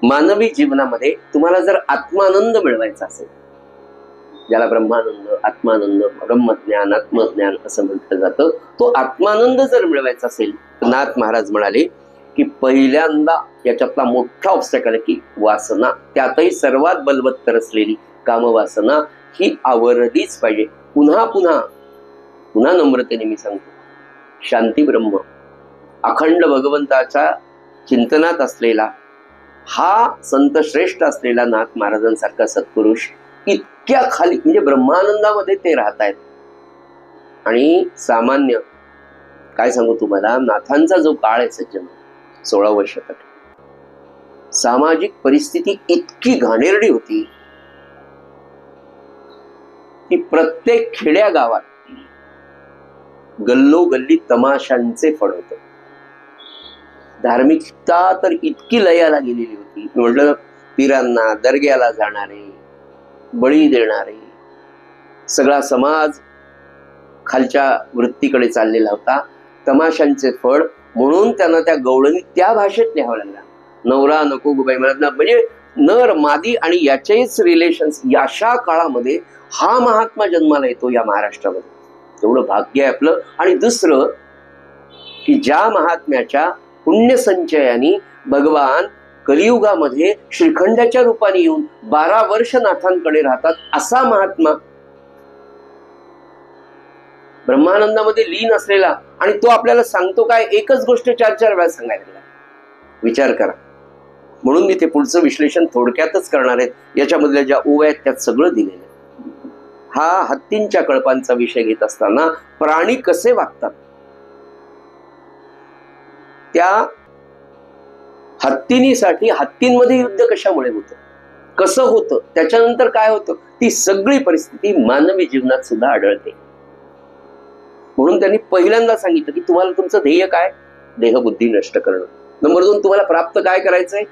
मानवी जीवनामध्ये तुम्हाला जर आत्मानंद मिळवायचा असेल, ज्याला ब्रह्मानंद, आत्मानंद, ब्रह्मज्ञान, आत्मज्ञान असं म्हटलं जातं, तो आत्मानंद जर मिळवायचा असेल तर नाथ महाराज म्हणाले की पहिल्यांदा याच्यातला मोठा ऑब्स्टॅकल आहे की वासना, त्यातही सर्वात बलवत्तर असलेली कामवासना ही आवरलीच पाहिजे. पुन्हा पुन्हा पुन्हा नम्रतेने मी सांगतो, शांती ब्रह्म, अखंड भगवंताच्या चिंतनात असलेला हा संत श्रेष्ठ असलेला नाथ महाराजांसारखा सत्पुरुष इतक्या खाली, म्हणजे ब्रह्मानंदामध्ये ते राहत आहेत. आणि सामान्य काय सांगू तुम्हाला, नाथांचा जो काळ आहे सज्जन, 16व शतक, सामाजिक परिस्थिती इतकी घाणेरडी होती की प्रत्येक खेड्या गावात गल्लोगल्ली तमाशांचे फड होत. धार्मिकता तर इतकी लयाला गेलेली होती, म्हटलं पीरांना, दर्ग्याला जाणारे, बळी देणारे, सगळा समाज खालच्या वृत्तीकडे चाललेला होता. तमाशांचे फळ म्हणून त्यांना त्या गवळणी त्या भाषेत लिहावं लागला. नवरा नको गुबाई म्हणत ना, म्हणजे नर मादी आणि याचेच रिलेशन्स. अशा काळामध्ये हा महात्मा जन्माला येतो या महाराष्ट्रामध्ये, एवढं भाग्य आहे आपलं. आणि दुसरं की ज्या महात्म्याच्या पुण्यसंचयाने भगवान कलियुगामध्ये श्रीखंडाच्या रूपाने येऊन 12 वर्ष नाथांकडे राहतात, असा महात्मा ब्रह्मानंदामध्ये लीन असलेला, आणि तो आपल्याला सांगतो काय, एकच गोष्ट 4-4 वेळा सांगायला. विचार करा. म्हणून मी ते पुढचं विश्लेषण थोडक्यातच करणार आहेत. याच्यामधल्या ज्या ओव्या आहेत त्यात सगळं दिलेलं आहे. हा हत्तींच्या कळपांचा विषय घेत असताना प्राणी कसे वागतात, त्या हत्तींसाठी हत्तींमध्ये युद्ध कशामुळे होतं, कसं होतं, त्याच्यानंतर काय होतं, ती सगळी परिस्थिती मानवी जीवनात सुद्धा आढळते. म्हणून त्यांनी पहिल्यांदा सांगितलं की तुम्हाला तुमचं ध्येय काय, देहबुद्धी नष्ट करणं. नंबर 2, तुम्हाला प्राप्त काय करायचंय,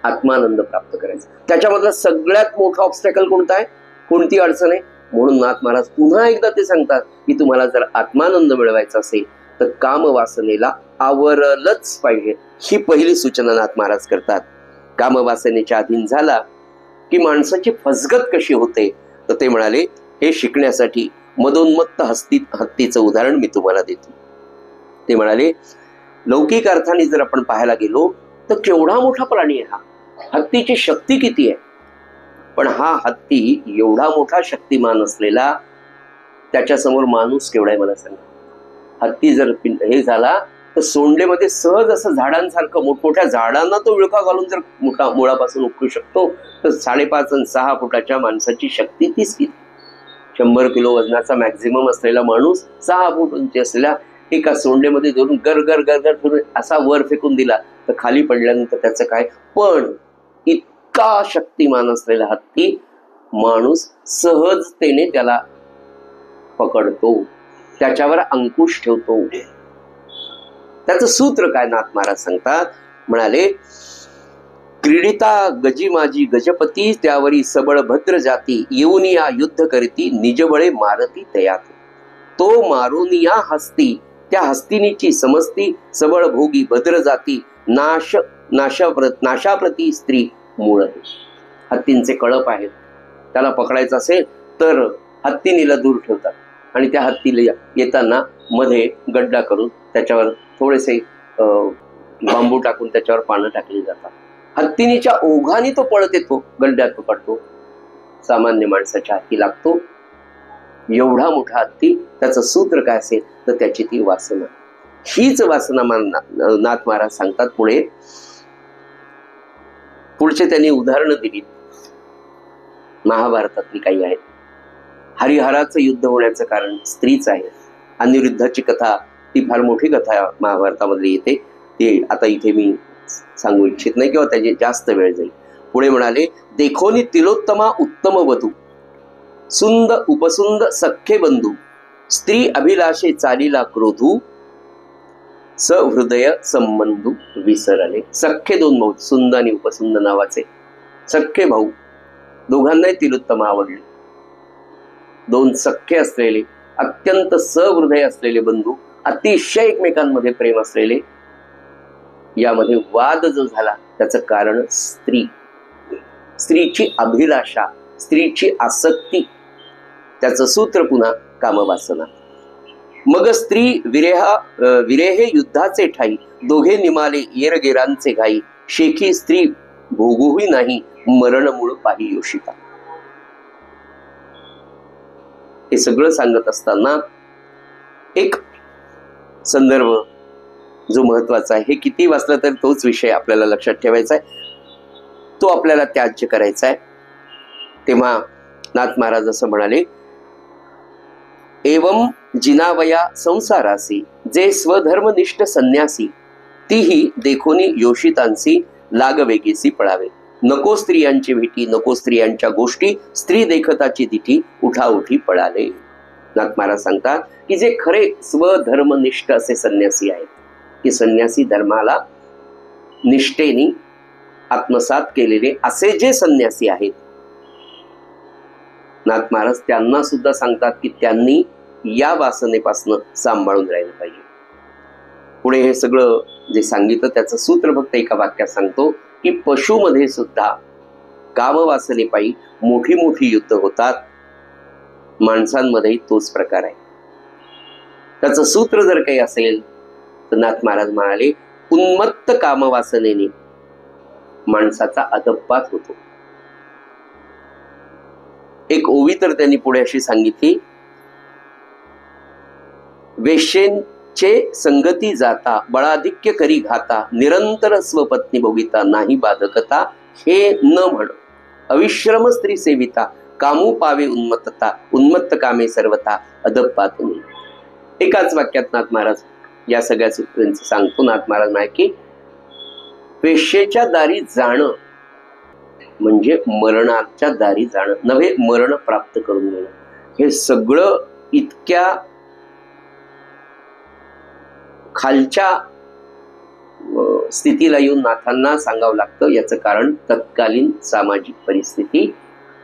आत्मानंद प्राप्त करायचा. त्याच्यामधला सगळ्यात मोठा ऑब्स्टॅकल कोणता आहे, कोणती अडचण आहे. म्हणून नाथ महाराज पुन्हा एकदा ते सांगतात की तुम्हाला जर आत्मानंद मिळवायचा असेल तर कामवासनेला आवरलंच पाहिजे. ही पहिली सूचना नाथ महाराज करतात. कामवासनेच्या अधीन झाला की माणसाची फसगत कशी होते, तर ते म्हणाले हे शिकण्यासाठी मदोन्मत्त हत्तीचं उदाहरण मी तुम्हाला देतो. ते म्हणाले लौकिक अर्थाने जर आपण पाहायला गेलो तर केवढा मोठा प्राणी आहे हा, हत्तीची शक्ती किती आहे. पण हा हत्ती एवढा मोठा शक्तिमान असलेला, त्याच्यासमोर माणूस केवढा आहे मला सांगा. हत्ती जर हे झाला तर सोंडेमध्ये सहज असं झाडांसारखं मोठमोठ्या झाडांना तो विळखा घालून जर मोठा मुळापासून उपटू शकतो, तर 5.5 आणि 6 फुटाच्या माणसाची शक्ती तीच किती. 100 किलो वजनाचा मॅक्झिमम असलेला माणूस 6 फूट उंची असलेल्या एका सोंडेमध्ये धरून गरगर गरगर फिरून असा वर फेकून दिला तर खाली पडल्यानंतर त्याचं काय. पण इतका शक्तिमान असलेला हत्ती माणूस सहजतेने त्याला पकडतो, त्याच्यावर अंकुश ठेवतो. त्याचं सूत्र काय नाथ महाराज सांगतात, म्हणाले क्रीडिता गजी माझी गजपती त्यावरी सबळ भद्र जाती येऊनिया युद्ध करती निजबळे मारती तयात. तो मारुनिया हस्ती त्या हस्तिनीची समस्ती सबळ भोगी भद्र जाती नाशाप्रती स्त्री मूळ. हत्तींचे कळप आहेत, त्याला पकडायचं असेल तर हत्तीनीला दूर ठेवतात आणि त्या हत्तीला येताना मध्ये गड्डा करून त्याच्यावर थोडेसे बांबू टाकून त्याच्यावर पानं टाकली जातात. हत्तीनीच्या ओघाने तो पळत येतो, गड्ड्यात पकडतो. सामान्य माणसाच्या हाती लागतो एवढा मोठा हत्ती. त्याचं सूत्र काय असेल तर त्याची ती वासना. हीच वासना नाथ महाराज सांगतात पुढचे त्यांनी उदाहरणं दिली महाभारतातली काही आहेत. हरिहराचं युद्ध होण्याचं कारण स्त्रीच आहे. अनिरुद्धाची कथा ती फार मोठी कथा महाभारतामधली येते, ते आता इथे मी सांगू इच्छित नाही किंवा त्याची जास्त वेळ जाईल. पुढे म्हणाले देखोनी तिलोत्तमा उत्तम वधू सुंद उपसुंद सख्खे बंधू स्त्री अभिलाषे चालीला क्रोधू सहृदय संबंधू विसरले. सख्खे 2 भाऊ, सुंद आणि उपसुंद नावाचे सख्खे भाऊ, दोघांनाही तिलोत्तमा आवडले. 2 सख्खे असलेले अत्यंत सहृदय असलेले बंधू, अतिशय एकमेकांमध्ये प्रेम असलेले. यामध्ये वाद जो झाला त्याचं कारण स्त्रीची अभिलाषा, स्त्रीची आसक्ती. त्याचं सूत्र पुन्हा कामवासना. मग स्त्री विरेहे युद्धाचे ठाई दोघे निमाले येरगेरांचे घाई शेखी स्त्री भोगूही नाही मरण मूळ पाही योषिता. हे सगळं सांगत असताना एक संदर्भ जो महत्वाचा आहे, हे किती वाचलं तर तोच विषय आपल्याला लक्षात ठेवायचा आहे, तो आपल्याला त्याज्य करायचा आहे. तेव्हा नाथ महाराज असं म्हणाले एवं जिनावया संसारासी जे स्वधर्मनिष्ठ संन्यासी तीही देखोनी योषितांसी लागवेगेसी पळावे. नको स्त्रियांची भेटी, नको स्त्रियांच्या गोष्टी, स्त्री देखताची तिथी उठाउठी पळाले. नाथ महाराज सांगतात की जे खरे स्वधर्मनिष्ठ असे संन्यासी आहेत, की संन्यासी धर्माला निष्ठेने आत्मसात केलेले असे जे संन्यासी आहेत, नाथ महाराज त्यांना सुद्धा सांगतात की त्यांनी या वासनेपासून सांभाळून राहिलं पाहिजे. पुढे हे सगळं जे सांगितलं त्याचं सूत्र फक्त एका वाक्यात सांगतो की पशुमध्ये सुद्धा कामवासनेपायी मोठी मोठी युद्ध होतात. माणसांमध्येही तोच प्रकार आहे. त्याचं सूत्र जर काही असेल तर नाथ महाराज म्हणाले उन्मत्त कामवासनेने माणसाचा अधप्पात होतो. एक ओवी तर त्यांनी पुढे अशी सांगितली वेश्येंचे संगती जाता बळाधिक्य करी घाता निरंतर स्वपत्नी भोगिता नाही बाधकता हे न म्हण अविश्रम स्त्री सेविता कामू पावे उन्मत्तता उन्मत्त कामे सर्वता अधप्पात नाही. एकाच वाक्यात नाथ महाराज या सगळ्या सूत्रांचं सांगतो. नाथ महाराज म्हणाले की वेश्येच्या दारी जाणं म्हणजे मरणाच्या दारी जाणं नव्हे, मरण प्राप्त करून घेणं. हे सगळं इतक्या खालच्या स्थितीला येऊन नाथांना सांगावं लागतं. याचं कारण तत्कालीन सामाजिक परिस्थिती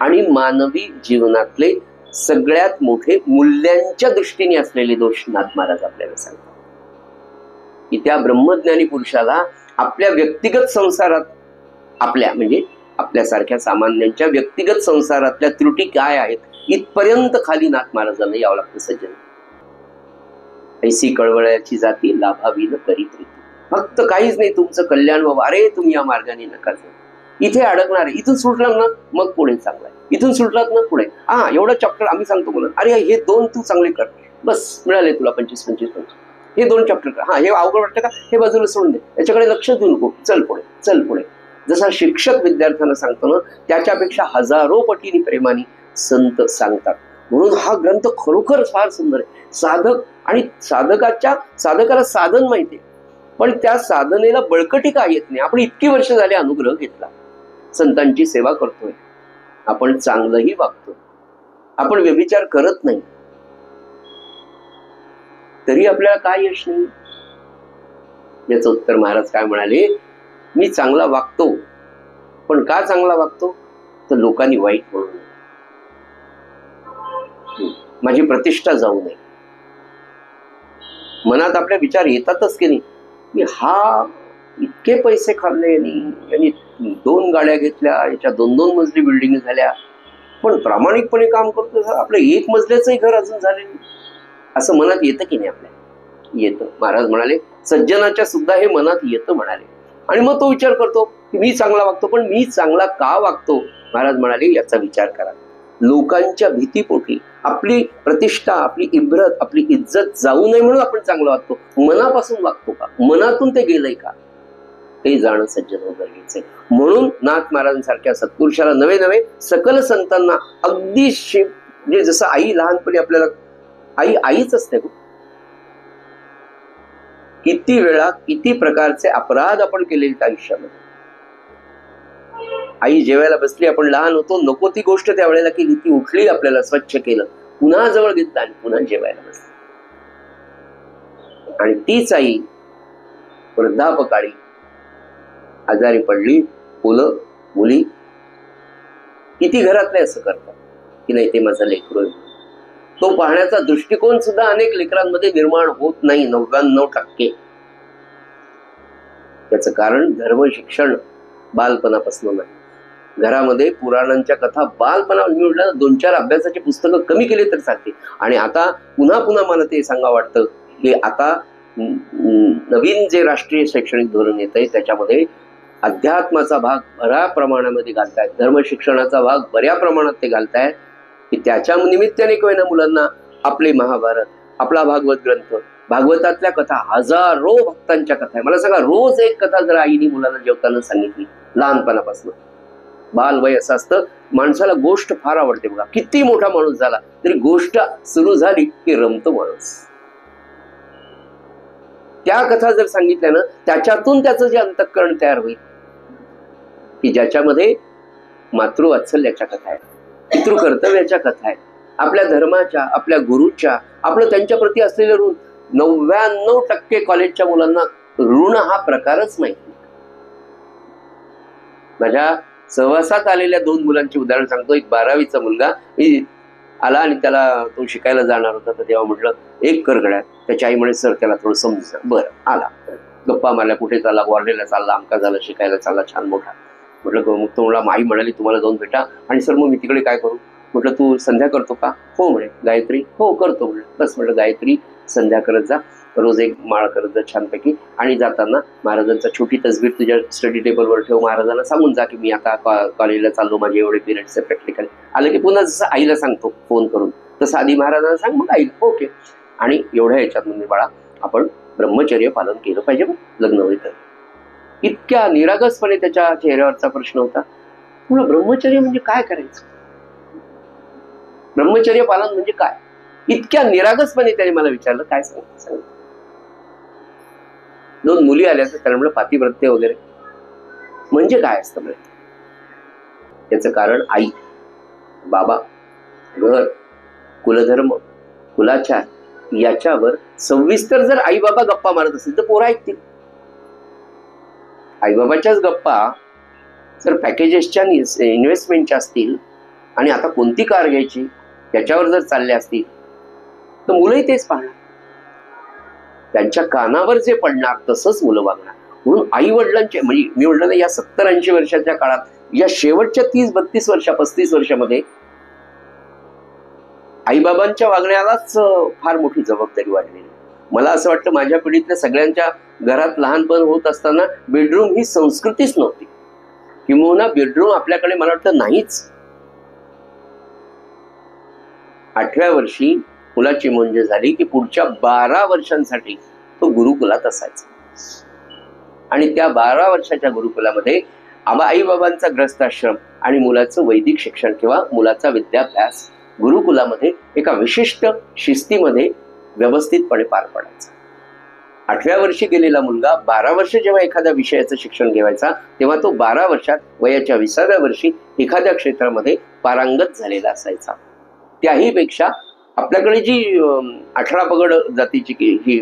आणि मानवी जीवनातले सगळ्यात मोठे मूल्यांच्या दृष्टीने असलेले दोष नाथ महाराज आपल्याला सांगतात. की त्या ब्रह्मज्ञानी पुरुषाला आपल्या व्यक्तिगत संसारात म्हणजे आपल्यासारख्या सामान्यांच्या व्यक्तिगत संसारातल्या त्रुटी काय आहेत इथपर्यंत खाली नाथ महाराजांना यावं लागतं. सज्जन ऐसी कळवळ्याची जाती लाभावी न करी प्रीती. फक्त काहीच नाही, तुमचं कल्याण व्हावं. अरे तुम्ही या मार्गाने नका जाऊ, इथे अडकणार आहे. इथून सुटलात ना मग पुढे चांगलं आहे, इथून सुटलात ना पुढे एवढं चॅप्टर आम्ही सांगतो म्हणून अरे हे 2 तू चांगले कर, बस मिळाले तुला 25-25. हे 2 चॅप्टर कर. हे अवघड वाटतं का, हे बाजूला सोडून दे, याच्याकडे लक्ष देऊ नको, चल पुढे चल पुढे. जसा शिक्षक विद्यार्थ्यांना सांगतो ना त्याच्यापेक्षा हजारो पटीने प्रेमाने संत सांगतात. म्हणून हा ग्रंथ खरोखर फार सुंदर आहे. साधक आणि साधकाला साधन माहितीये, पण त्या साधनेला बळकटी का येत नाही? आपण इतकी वर्ष झाले अनुग्रह घेतला, संतांची सेवा करतोय, आपण चांगलंही वागतो, आपण व्यभिचार करत नाही, तरी आपल्याला काय यश नाही? याचं उत्तर महाराज काय म्हणाले, मी चांगला वागतो, पण का चांगला वागतो? तर लोकांनी वाईट म्हणू नये, माझी प्रतिष्ठा जाऊ नये. मनात आपल्या विचार येतातच की नाही, मी हा इतके पैसे खाल्ले, यांनी 2 गाड्या घेतल्या, याच्या 2-2 मजली बिल्डिंग झाल्या, पण प्रामाणिकपणे काम करतो, आपलं 1 मजल्याचंही घर अजून झाले नाही, असं मनात येतं की नाही? आपल्या येतं. महाराज म्हणाले सज्जनाच्या सुद्धा हे मनात येतं म्हणाले. आणि मग तो विचार करतो की मी चांगला वागतो, पण मी चांगला का वागतो? महाराज म्हणाले याचा विचार करा. लोकांच्या भीतीपोटी आपली प्रतिष्ठा, आपली इब्रत, आपली इज्जत जाऊ नये म्हणून आपण चांगलं वागतो. मनापासून वागतो का? मनातून ते गेलंय का? ते जाणं सज्जन गरजेचं आहे. म्हणून नाथ महाराजांसारख्या सत्पुरुषाला नवे नवे सकल संतांना अगदी म्हणजे जसं आई लहानपणी आपल्याला आईच असते. किती वेळा किती प्रकारचे अपराध आपण केलेले आयुष्यामध्ये. आई जेवायला बसली, आपण लहान होतो, नको ती गोष्ट त्यावेळेला केली, ती उठली, आपल्याला स्वच्छ केलं, पुन्हा जवळ घेतलं आणि पुन्हा जेवायला बसली. आणि तीच आई वृद्धापकाळी आजारी पडली, मुलं मुली किती घरातले असं करतात की नाही ते माझं लेकरू आहे. तो पाहण्याचा दृष्टिकोन सुद्धा अनेक लेकरांमध्ये निर्माण होत नाही, 99%. त्याचं कारण धर्म शिक्षण बालपणापासून नाही. घरामध्ये पुराणांच्या कथा बालपणा, मी म्हटलं 2-4 अभ्यासाची पुस्तकं कमी केली तर चालते. आणि आता पुन्हा पुन्हा मला ते सांगा वाटतं की आता नवीन जे राष्ट्रीय शैक्षणिक धोरण येत आहे त्याच्यामध्ये अध्यात्माचा भाग बऱ्या प्रमाणामध्ये घालतायत, धर्म शिक्षणाचा भाग बऱ्या प्रमाणात ते घालतायत, की त्याच्या निमित्ताने कोणा मुलांना आपले महाभारत, आपला भागवत ग्रंथ, भागवतातल्या कथा, हजारो भक्तांच्या कथा आहे. मला सांगा, रोज एक कथा जर आईने मुलांना जेवताना सांगितली लहानपणापासून, बालवय असं असतं, माणसाला गोष्ट फार आवडते बघा. किती मोठा माणूस झाला तरी गोष्ट सुरू झाली की रमतो माणूस. त्या कथा जर सांगितल्या ना, त्याच्यातून त्याचं जे अंतःकरण तयार होईल की ज्याच्यामध्ये मातृवात्सल्याच्या कथा आहेत, पितृकर्तव्याच्या कथा आहेत, आपल्या धर्माच्या, आपल्या गुरुच्या, आपलं त्यांच्या प्रती असलेलं ऋण. 99% कॉलेजच्या मुलांना ऋण हा प्रकारच माहिती. माझ्या सहवासात आलेल्या 2 मुलांची उदाहरण सांगतो. एक 12वीचा मुलगा आला आणि त्याला तो शिकायला जाणार होता, तर तेव्हा म्हटलं एक कर गड्या. त्याची आई म्हणे सर त्याला थोडं समजू. बरं, आला, गप्पा मारल्या, कुठे चालला, वॉर्डेला चालला, आमका झाला, शिकायला चालला, छान मोठा. म्हटलं मग तो मला आई म्हणाली तुम्हाला जाऊन भेटा. आणि सर मग मी तिकडे काय करू? म्हटलं तू संध्या करतो का? हो म्हणे. गायत्री? हो करतो म्हटलं. बस म्हटलं गायत्री संध्या करत जा, रोज एक माळ करत जा छानपैकी, आणि जाताना महाराजांचा छोटी तसबीर तुझ्या स्टडी टेबलवर ठेव. महाराजांना सांगून जा की मी आता कॉलेजला चाललो, माझे एवढे पिरियड्स प्रॅक्टिकल. आलं की पुन्हा जसं आईला सांगतो फोन करून, तसं आधी महाराजांना सांग, मग आईला. ओके. आणि एवढ्या याच्यात म्हणजे बाळा आपण ब्रह्मचर्य पालन केलं पाहिजे लग्न होईल तर. इतक्या निरागसपणे त्याच्या चेहऱ्यावरचा प्रश्न होता. तुला ब्रह्मचर्य म्हणजे काय करायचं? ब्रह्मचर्य पालन म्हणजे काय? इतक्या निरागसपणे त्याने मला विचारलं. काय सांग. 2 मुली आल्या तर त्याला म्हणलं पातिव्रत्य वगैरे म्हणजे काय असतं म्हणजे? त्याचं कारण आई, बाबा, घर, कुलधर्म, कुलाचार याच्यावर सविस्तर जर आई बाबा गप्पा मारत असतील तर पोरं ऐकतील. आईबाबाच्याच गप्पा जर पॅकेजेसच्या इन्व्हेस्टमेंटच्या असतील आणि आता कोणती कार घ्यायची त्याच्यावर जर चालले असतील तर मुलंही तेच पाहणार. त्यांच्या कानावर जे पडणार तसंच मुलं वागणार. म्हणून आई वडिलांचे, म्हणजे मी म्हटलं ना, या 70-80 वर्षाच्या काळात, या शेवटच्या 30-32 वर्षा 35 वर्षामध्ये आईबाबांच्या वागण्यालाच फार मोठी जबाबदारी वाढलेली. मला असं वाटतं माझ्या पिढीतल्या सगळ्यांच्या घरात लहानपण होत असताना बेडरूम ही संस्कृतीच नव्हती, किंवा बेडरूम आपल्याकडे मला वाटतं नाहीच. 8व्या वर्षी मुलाची म्हणजे झाली की पुढच्या 12 वर्षांसाठी तो गुरुकुलात असायचा. आणि त्या 12 वर्षाच्या गुरुकुलामध्ये आई बाबांचा ग्रस्ताश्रम आणि मुलाचं वैदिक शिक्षण किंवा मुलाचा विद्याभ्यास गुरुकुलामध्ये एका विशिष्ट शिस्तीमध्ये व्यवस्थितपणे पार पडायचा. 8व्या वर्षी गेलेला मुलगा 12 वर्ष जेव्हा एखाद्या विषयाचं शिक्षण घेवायचा तेव्हा तो 12 वर्षात वयाच्या 20व्या वर्षी एखाद्या क्षेत्रामध्ये पारंगत झालेला असायचा. त्याही पेक्षा आपल्याकडे जी 18 पगड जातीची ही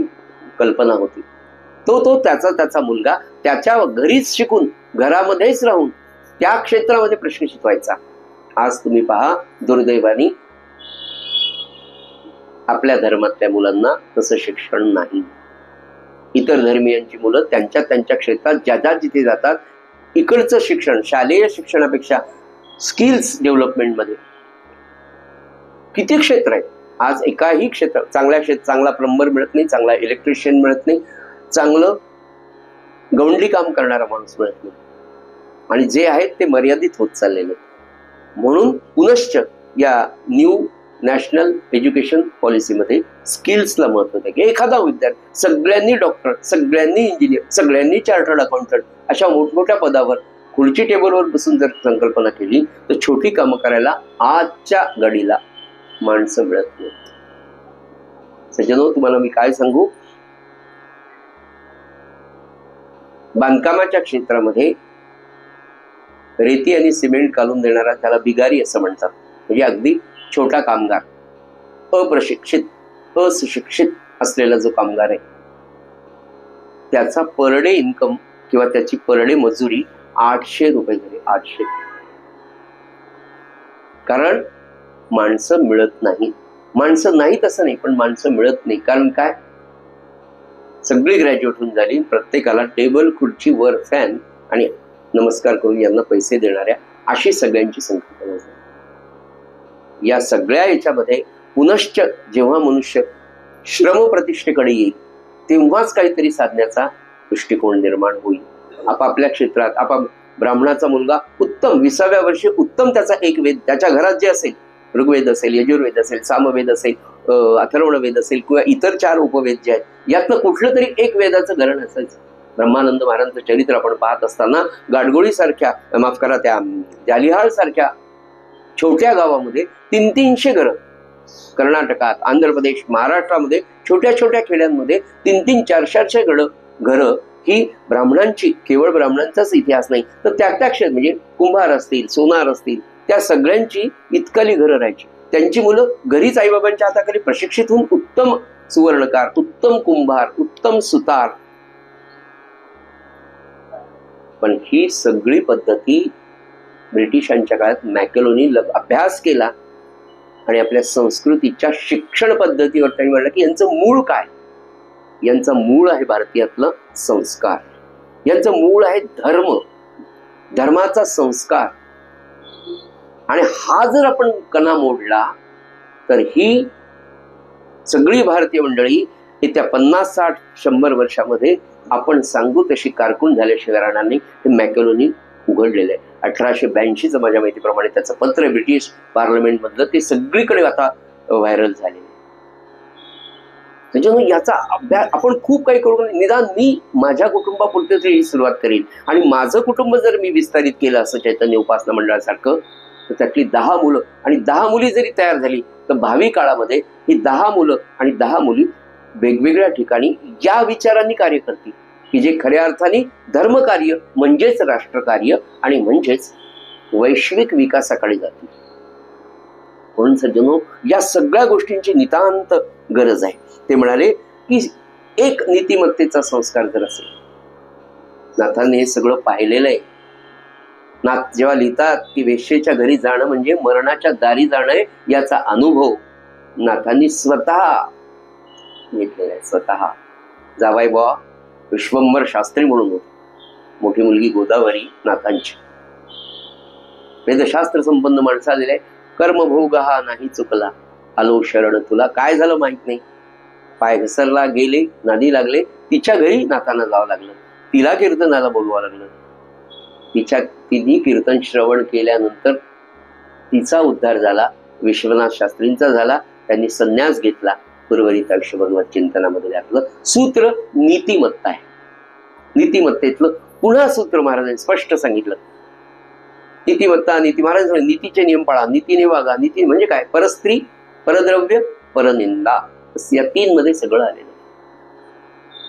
कल्पना होती, तो त्याचा मुलगा त्याच्या घरीच शिकून घरामध्येच राहून त्या क्षेत्रामध्ये प्रश्न शिकवायचा. आज तुम्ही पहा, दुर्दैवाने आपल्या धर्मातल्या मुलांना तसं शिक्षण नाही. इतर धर्मियांची मुलं त्यांच्या क्षेत्रात ज्या जिथे जातात, इकडचं शिक्षण शालेय शिक्षणापेक्षा स्किल्स डेव्हलपमेंटमध्ये किती क्षेत्र आहेत. आज एकाही क्षेत्र चांगला प्लंबर मिळत नाही, चांगला इलेक्ट्रिशियन मिळत नाही, चांगलं गवंडी काम करणारा माणूस मिळत नाही, आणि जे आहेत ते मर्यादित होत चाललेले. म्हणून पुनश्च या न्यू नॅशनल एज्युकेशन पॉलिसीमध्ये स्किल्सला महत्व आहे. एखादा विद्यार्थी, सगळ्यांनी डॉक्टर, सगळ्यांनी इंजिनियर, सगळ्यांनी चार्टर्ड अकाउंटंट अशा मोठमोठ्या पदावर खुर्ची टेबलवर बसून जर संकल्पना केली तर छोटी कामं करायला आजच्या घडीला माणसं मिळत नाही. सज्जनो, तुम्हाला मी काय सांगू, बांधकामाच्या क्षेत्रामध्ये रेती आणि सिमेंट घालून देणारा त्याला बिगारी असं म्हणतात. म्हणजे अगदी छोटा कामगार, अप्रशिक्षित, अशिक्षित असलेला जो कामगार आहे, त्याचा पर डे इन्कम किंवा त्याची पर डे मजुरी 800 रुपये झाली. 800. कारण माणसं मिळत नाही. माणसं नाहीत असं नाही, पण माणसं मिळत नाही. कारण काय, सगळी ग्रॅज्युएट होऊन झाली, प्रत्येकाला टेबल, खुर्ची, वर फॅन आणि नमस्कार करून यांना पैसे देणाऱ्या अशी सगळ्यांची संकल्पना झाली. या सगळ्या याच्यामध्ये पुनश्च जेव्हा मनुष्य श्रमप्रतिष्ठेकडे येईल तेव्हाच काहीतरी साधण्याचा दृष्टिकोन निर्माण होईल. आपापल्या क्षेत्रात ब्राह्मणाचा मुलगा उत्तम 20व्या वर्षी उत्तम त्याचा एक वेद, त्याच्या घरात जे असेल, ऋग्वेद असेल, यजुर्वेद असेल, सामवेद असेल, अथर्वण वेद असेल किंवा इतर 4 उपवेद जे आहेत, यातनं कुठलं तरी एक वेदाचं धरण असायचं. ब्रह्मानंद महाराजांचं चरित्र आपण पाहत असताना गाडगोळी सारख्या, माफ करा, त्या जालिहाळ सारख्या छोट्या गावामध्ये 300-300 घरं, कर्नाटकात, आंध्र प्रदेश, महाराष्ट्रामध्ये छोट्या छोट्या खेड्यांमध्ये 300-300, 400 घरं ही ब्राह्मणांची, केवळ ब्राह्मणांचाच इतिहास नाही तर त्या क्षेत्र म्हणजे कुंभार असतील, सोनार असतील, त्या सगळ्यांची इतकाली घरं राहायची. त्यांची मुलं घरीच आईबाबांच्या हाताखाली प्रशिक्षित होऊन उत्तम सुवर्णकार, उत्तम कुंभार, उत्तम सुतार. पण ही सगळी पद्धती ब्रिटिशांच्या काळात मॅकेलोनी अभ्यास केला आणि आपल्या संस्कृतीच्या शिक्षण पद्धतीवर त्यांनी म्हटलं की यांचं मूळ काय. यांचं मूळ आहे भारतीयातलं संस्कार, यांचं मूळ आहे धर्म, धर्माचा संस्कार. आणि हा जर आपण कणा मोडला तर ही सगळी भारतीय मंडळी येत्या 50-60-100 वर्षामध्ये आपण सांगू तशी कारकून झाल्याशिवाय राहणार नाही. हे मॅकेलोनी उघडलेलं आहे. 1882चं माझ्या माहितीप्रमाणे त्याचं पत्र ब्रिटिश पार्लमेंट मधलं ते सगळीकडे आता व्हायरल झाले. त्याच्यामुळे याचा अभ्यास आपण खूप काही करू. निदान मी माझ्या कुटुंबापुरते तरी सुरुवात करीन आणि माझं कुटुंब जर मी विस्तारित केलं असं चैतन्य उपासना मंडळासारखं, तर त्यातली 10 मुलं आणि 10 मुली जरी तयार झाली तर भावी काळामध्ये ही 10 मुलं आणि 10 मुली वेगवेगळ्या ठिकाणी या विचारांनी कार्य करतील की जे खऱ्या अर्थाने धर्मकार्य म्हणजेच राष्ट्रकार्य आणि म्हणजेच वैश्विक विकासाकडे जातील. म्हणून सज्जनो, या सगळ्या गोष्टींची नितांत गरज आहे. ते म्हणाले की एक नीतिमत्तेचा संस्कार जर असेल, नाथांनी हे सगळं पाहिलेलं आहे. नाथ जेव्हा लिहितात की वेश्येच्या घरी जाणं म्हणजे मरणाच्या दारी जाणं आहे, याचा अनुभव नाथांनी स्वतः घेतलेला आहे. स्वतः जावाई बुवा विश्वंभर शास्त्री म्हणून होते, मोठी मुलगी गोदावरी नाथांची. वेदशास्त्र संपन्न माणसं आलेले आहे. कर्मभोग हा नाही चुकला, आलो शरण तुला. काय झालं माहित नाही, पाय घसरला, गेले, नादी लागले. तिच्या घरी नाथांना जावं लागलं, तिला कीर्तनाला बोलवावं लागलं. तिने कीर्तन श्रवण केल्यानंतर तिचा उद्धार झाला, विश्वनाथ शास्त्रींचा झाला. त्यांनी संन्यास घेतला. उर्वरित आयुष्य भगवत चिंतनामध्ये घातलं. सूत्र नीतिमत्ता आहे. नीतिमत्तेतलं पुन्हा सूत्र महाराजांनी स्पष्ट सांगितलं. नीतिमत्ता, नीती, महाराज नीतीचे नियम पाळा, नीतीने वागा. नीती म्हणजे काय? परस्त्री, परद्रव्य, परनिंदा, या 3 मध्ये सगळं आलेलं.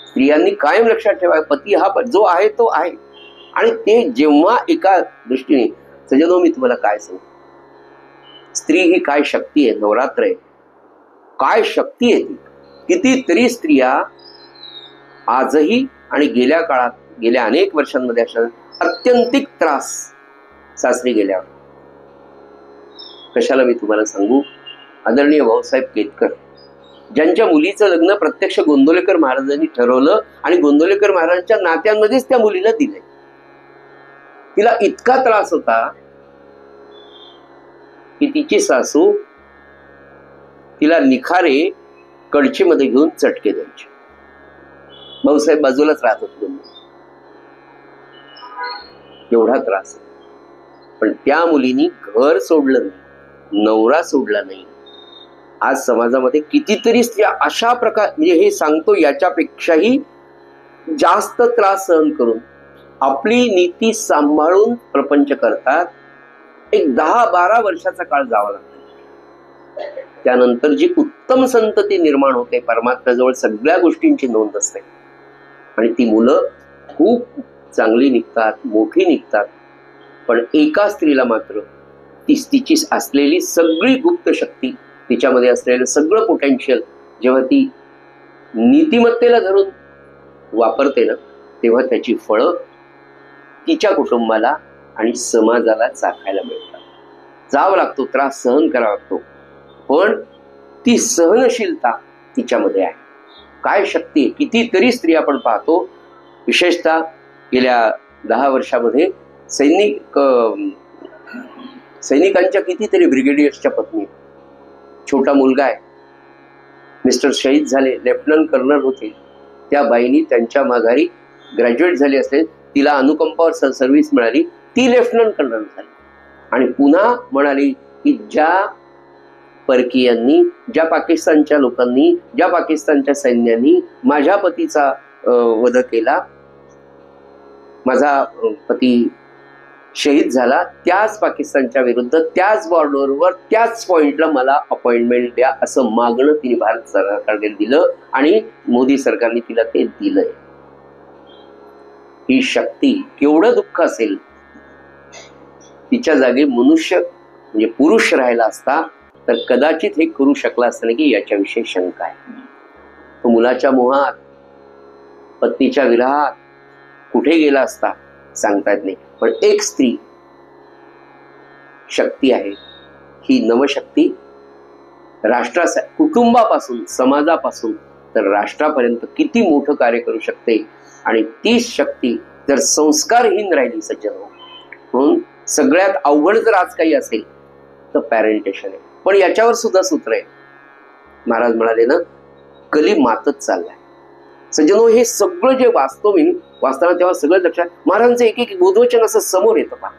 स्त्रियांनी कायम लक्षात ठेवा, पती हा जो आहे तो आहे. आणि ते जेव्हा एका दृष्टीने, सजनो मी तुम्हाला काय सांगू, स्त्री ही काय शक्ती आहे, नवरात्र आहे, काय शक्ती आहे ती. कितीतरी स्त्रिया आजही आणि गेल्या काळात, गेल्या अनेक वर्षांमध्ये अशा अत्यंतिक त्रास सासरी गेल्यावर. कशाला मी तुम्हाला सांगू, आदरणीय भाऊसाहेब केतकर ज्यांच्या मुलीचं लग्न प्रत्यक्ष गोंदवलेकर महाराजांनी ठरवलं आणि गोंदवलेकर महाराजांच्या नात्यांमध्येच त्या मुलीला दिलंय. तिला इतका त्रास होता की तिची सासू तिला निखारे कडचीमध्ये घेऊन चटके द्यायचे. भाऊसाहेब बाजूलाच राहत होते. एवढा त्रास. पण त्या मुलीनी घर सोडलं नाही, नवरा सोडला नाही. आज समाजामध्ये कितीतरी स्त्रिया अशा प्रकार, म्हणजे हे सांगतो याच्यापेक्षाही जास्त त्रास सहन करून आपली नीती सांभाळून प्रपंच करतात. एक 10-12 वर्षाचा काळ जावा लागतो. त्यानंतर जी उत्तम संतती निर्माण होते, परमात्म्याजवळ सगळ्या गोष्टींची नोंद असते आणि ती मुलं खूप चांगली निघतात, मोठी निघतात. पण एका स्त्रीला मात्र तिची असलेली सगळी गुप्त शक्ती, तिच्यामध्ये असलेलं सगळं पोटेन्शियल जेव्हा ती नीतिमत्तेला धरून वापरते ना, तेव्हा त्याची फळं तिच्या कुटुंबाला आणि समाजाला चाखायला मिळतात. जावं लागतो, त्रास सहन करावा लागतो, पण ती सहनशीलता तिच्यामध्ये आहे. काय शक्ती. कितीतरी स्त्री आपण पाहतो, विशेषतः गेल्या 10 वर्षामध्ये सैनिकांच्या कितीतरी ब्रिगेडियर्सच्या पत्नी. छोटा मुलगा आहे, मिस्टर शहीद झाले, लेफ्टनंट कर्नल होते, त्या बाईनी त्यांच्या माघारी ग्रॅज्युएट झाली असेल, तिला अनुकंपावर सर्व्हिस मिळाली, ती लेफ्टनंट कर्नल झाली आणि पुन्हा म्हणाली की ज्या परकीयांनी, ज्या पाकिस्तानच्या लोकांनी, ज्या पाकिस्तानच्या सैन्याने माझ्या पतीचा वध केला, माझा पती शहीद झाला, त्याच पाकिस्तानच्या विरुद्ध, त्याच बॉर्डरवर, त्याच पॉइंटला मला अपॉइंटमेंट द्या असं मागणं तिने भारत सरकारने दिलं आणि मोदी सरकारने तिला ते दिलंय. ही शक्ती. केवढं दुःख असेल, तिच्या जागी मनुष्य म्हणजे पुरुष राहिला असता तर कदाचित हे करू शकला असता नाही की याच्याविषयी शंका आहे. तो मुलाच्या मोहात, पत्नीच्या विरहात कुठे गेला असता सांगता येत नाही. पण एक स्त्री शक्ती आहे, ही नवशक्ती राष्ट्रासाठी, कुटुंबापासून, समाजापासून तर राष्ट्रापर्यंत किती मोठं कार्य करू शकते. आणि ती शक्ती जर संस्कारहीन राहिली सज्जन, म्हणून सगळ्यात अवघड जर आज काही असेल तर पॅरेंटेशन आहे. पण याच्यावर सुद्धा सूत्र आहे. महाराज म्हणाले ना, कली मातच चाललाय. सज्जनो, हे सगळं जे वाचतो मी, वाचताना तेव्हा सगळं लक्षात, महाराजांचं एक एक बोधवचन असं समोर येतं पहा.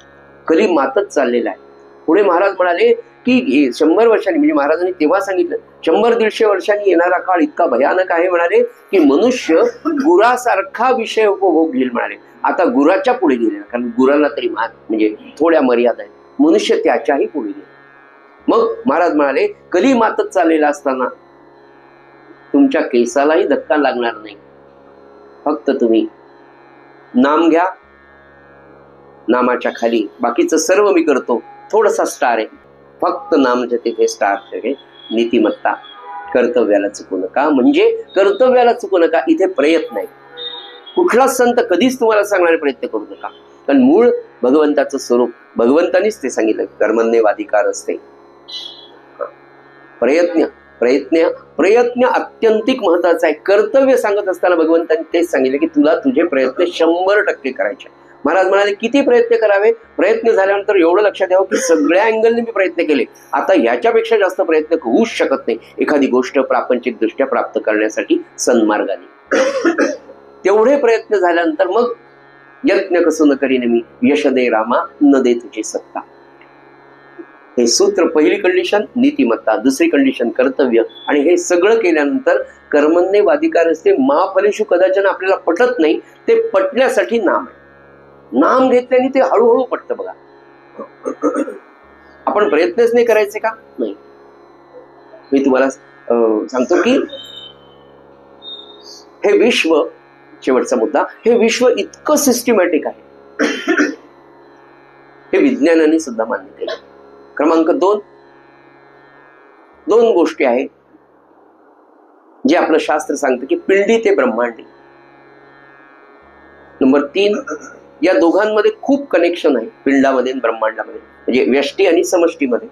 कली मातच चाललेला आहे. पुढे महाराज म्हणाले की 100 वर्षांनी, म्हणजे महाराजांनी तेव्हा सांगितलं 100-150 वर्षांनी येणारा काळ इतका भयानक आहे म्हणाले की मनुष्य गुरासारखा विषय उपभोग घेईल म्हणाले. आता गुराच्या पुढे गेले, कारण गुराला तरी म्हणजे थोड्या मर्यादा आहेत, मनुष्य त्याच्याही पुढे गेले. मग महाराज म्हणाले कली मातच चाललेला असताना तुमच्या केसालाही धक्का लागणार नाही. फक्त तुम्ही नाम घ्या, नामाच्या खाली बाकीचं सर्व मी करतो, थोडासा स्टार आहे, फक्त नामच्या तिथे स्टार आहे. नीतिमत्ता, कर्तव्याला चुकू नका. म्हणजे कर्तव्याला चुकू नका, इथे प्रयत्न आहे. कुठलाच संत कधीच तुम्हाला सांगणारे प्रयत्न करू नका, कारण मूळ भगवंताचं स्वरूप, भगवंतानीच ते सांगितलं, कर्मण्येवाधिकार असते. प्रयत्न प्रयत्न प्रयत्न अत्यंतिक महत्वाचा आहे. कर्तव्य सांगत असताना भगवंतांनी तेच सांगितलं की तुला तुझे प्रयत्न 100% करायचे. महाराज म्हणाले किती प्रयत्न करावे. प्रयत्न झाल्यानंतर एवढं लक्षात यावं की सगळ्या अँगलने मी प्रयत्न केले, आता ह्याच्यापेक्षा जास्त प्रयत्न होऊच शकत नाही एखादी गोष्ट प्रापंचिक दृष्ट्या प्राप्त करण्यासाठी सन्मार्गाने. तेवढे प्रयत्न झाल्यानंतर मग यज्ञ कसं न करीन मी, यश दे रामा न दे तुझी सत्ता. हे सूत्र, पहिली कंडिशन नीतिमत्ता, दुसरी कंडिशन कर्तव्य, आणि हे सगळं केल्यानंतर कर्मण्येवाधिकार असते. महाफलेषु कदाचन आपल्याला पटत नाही, ते पटण्यासाठी नाम आहे. नाम घेतल्याने ते हळूहळू पटतं बघा. आपण प्रयत्नच नाही करायचे का? नाही. मी तुम्हाला सांगतो की हे विश्व, शेवटचा मुद्दा, हे विश्व इतकं सिस्टमॅटिक आहे, हे विज्ञानाने सुद्धा मान्य केलं. क्रमांक 2, 2 गोष्टी आहेत जे आपलं शास्त्र सांगतं की पिंडी ते ब्रह्मांडी. नंबर 3, या दोघांमध्ये खूप कनेक्शन आहे, पिंडामध्ये आणि ब्रह्मांडामध्ये, म्हणजे व्यष्टी आणि समष्टीमध्ये.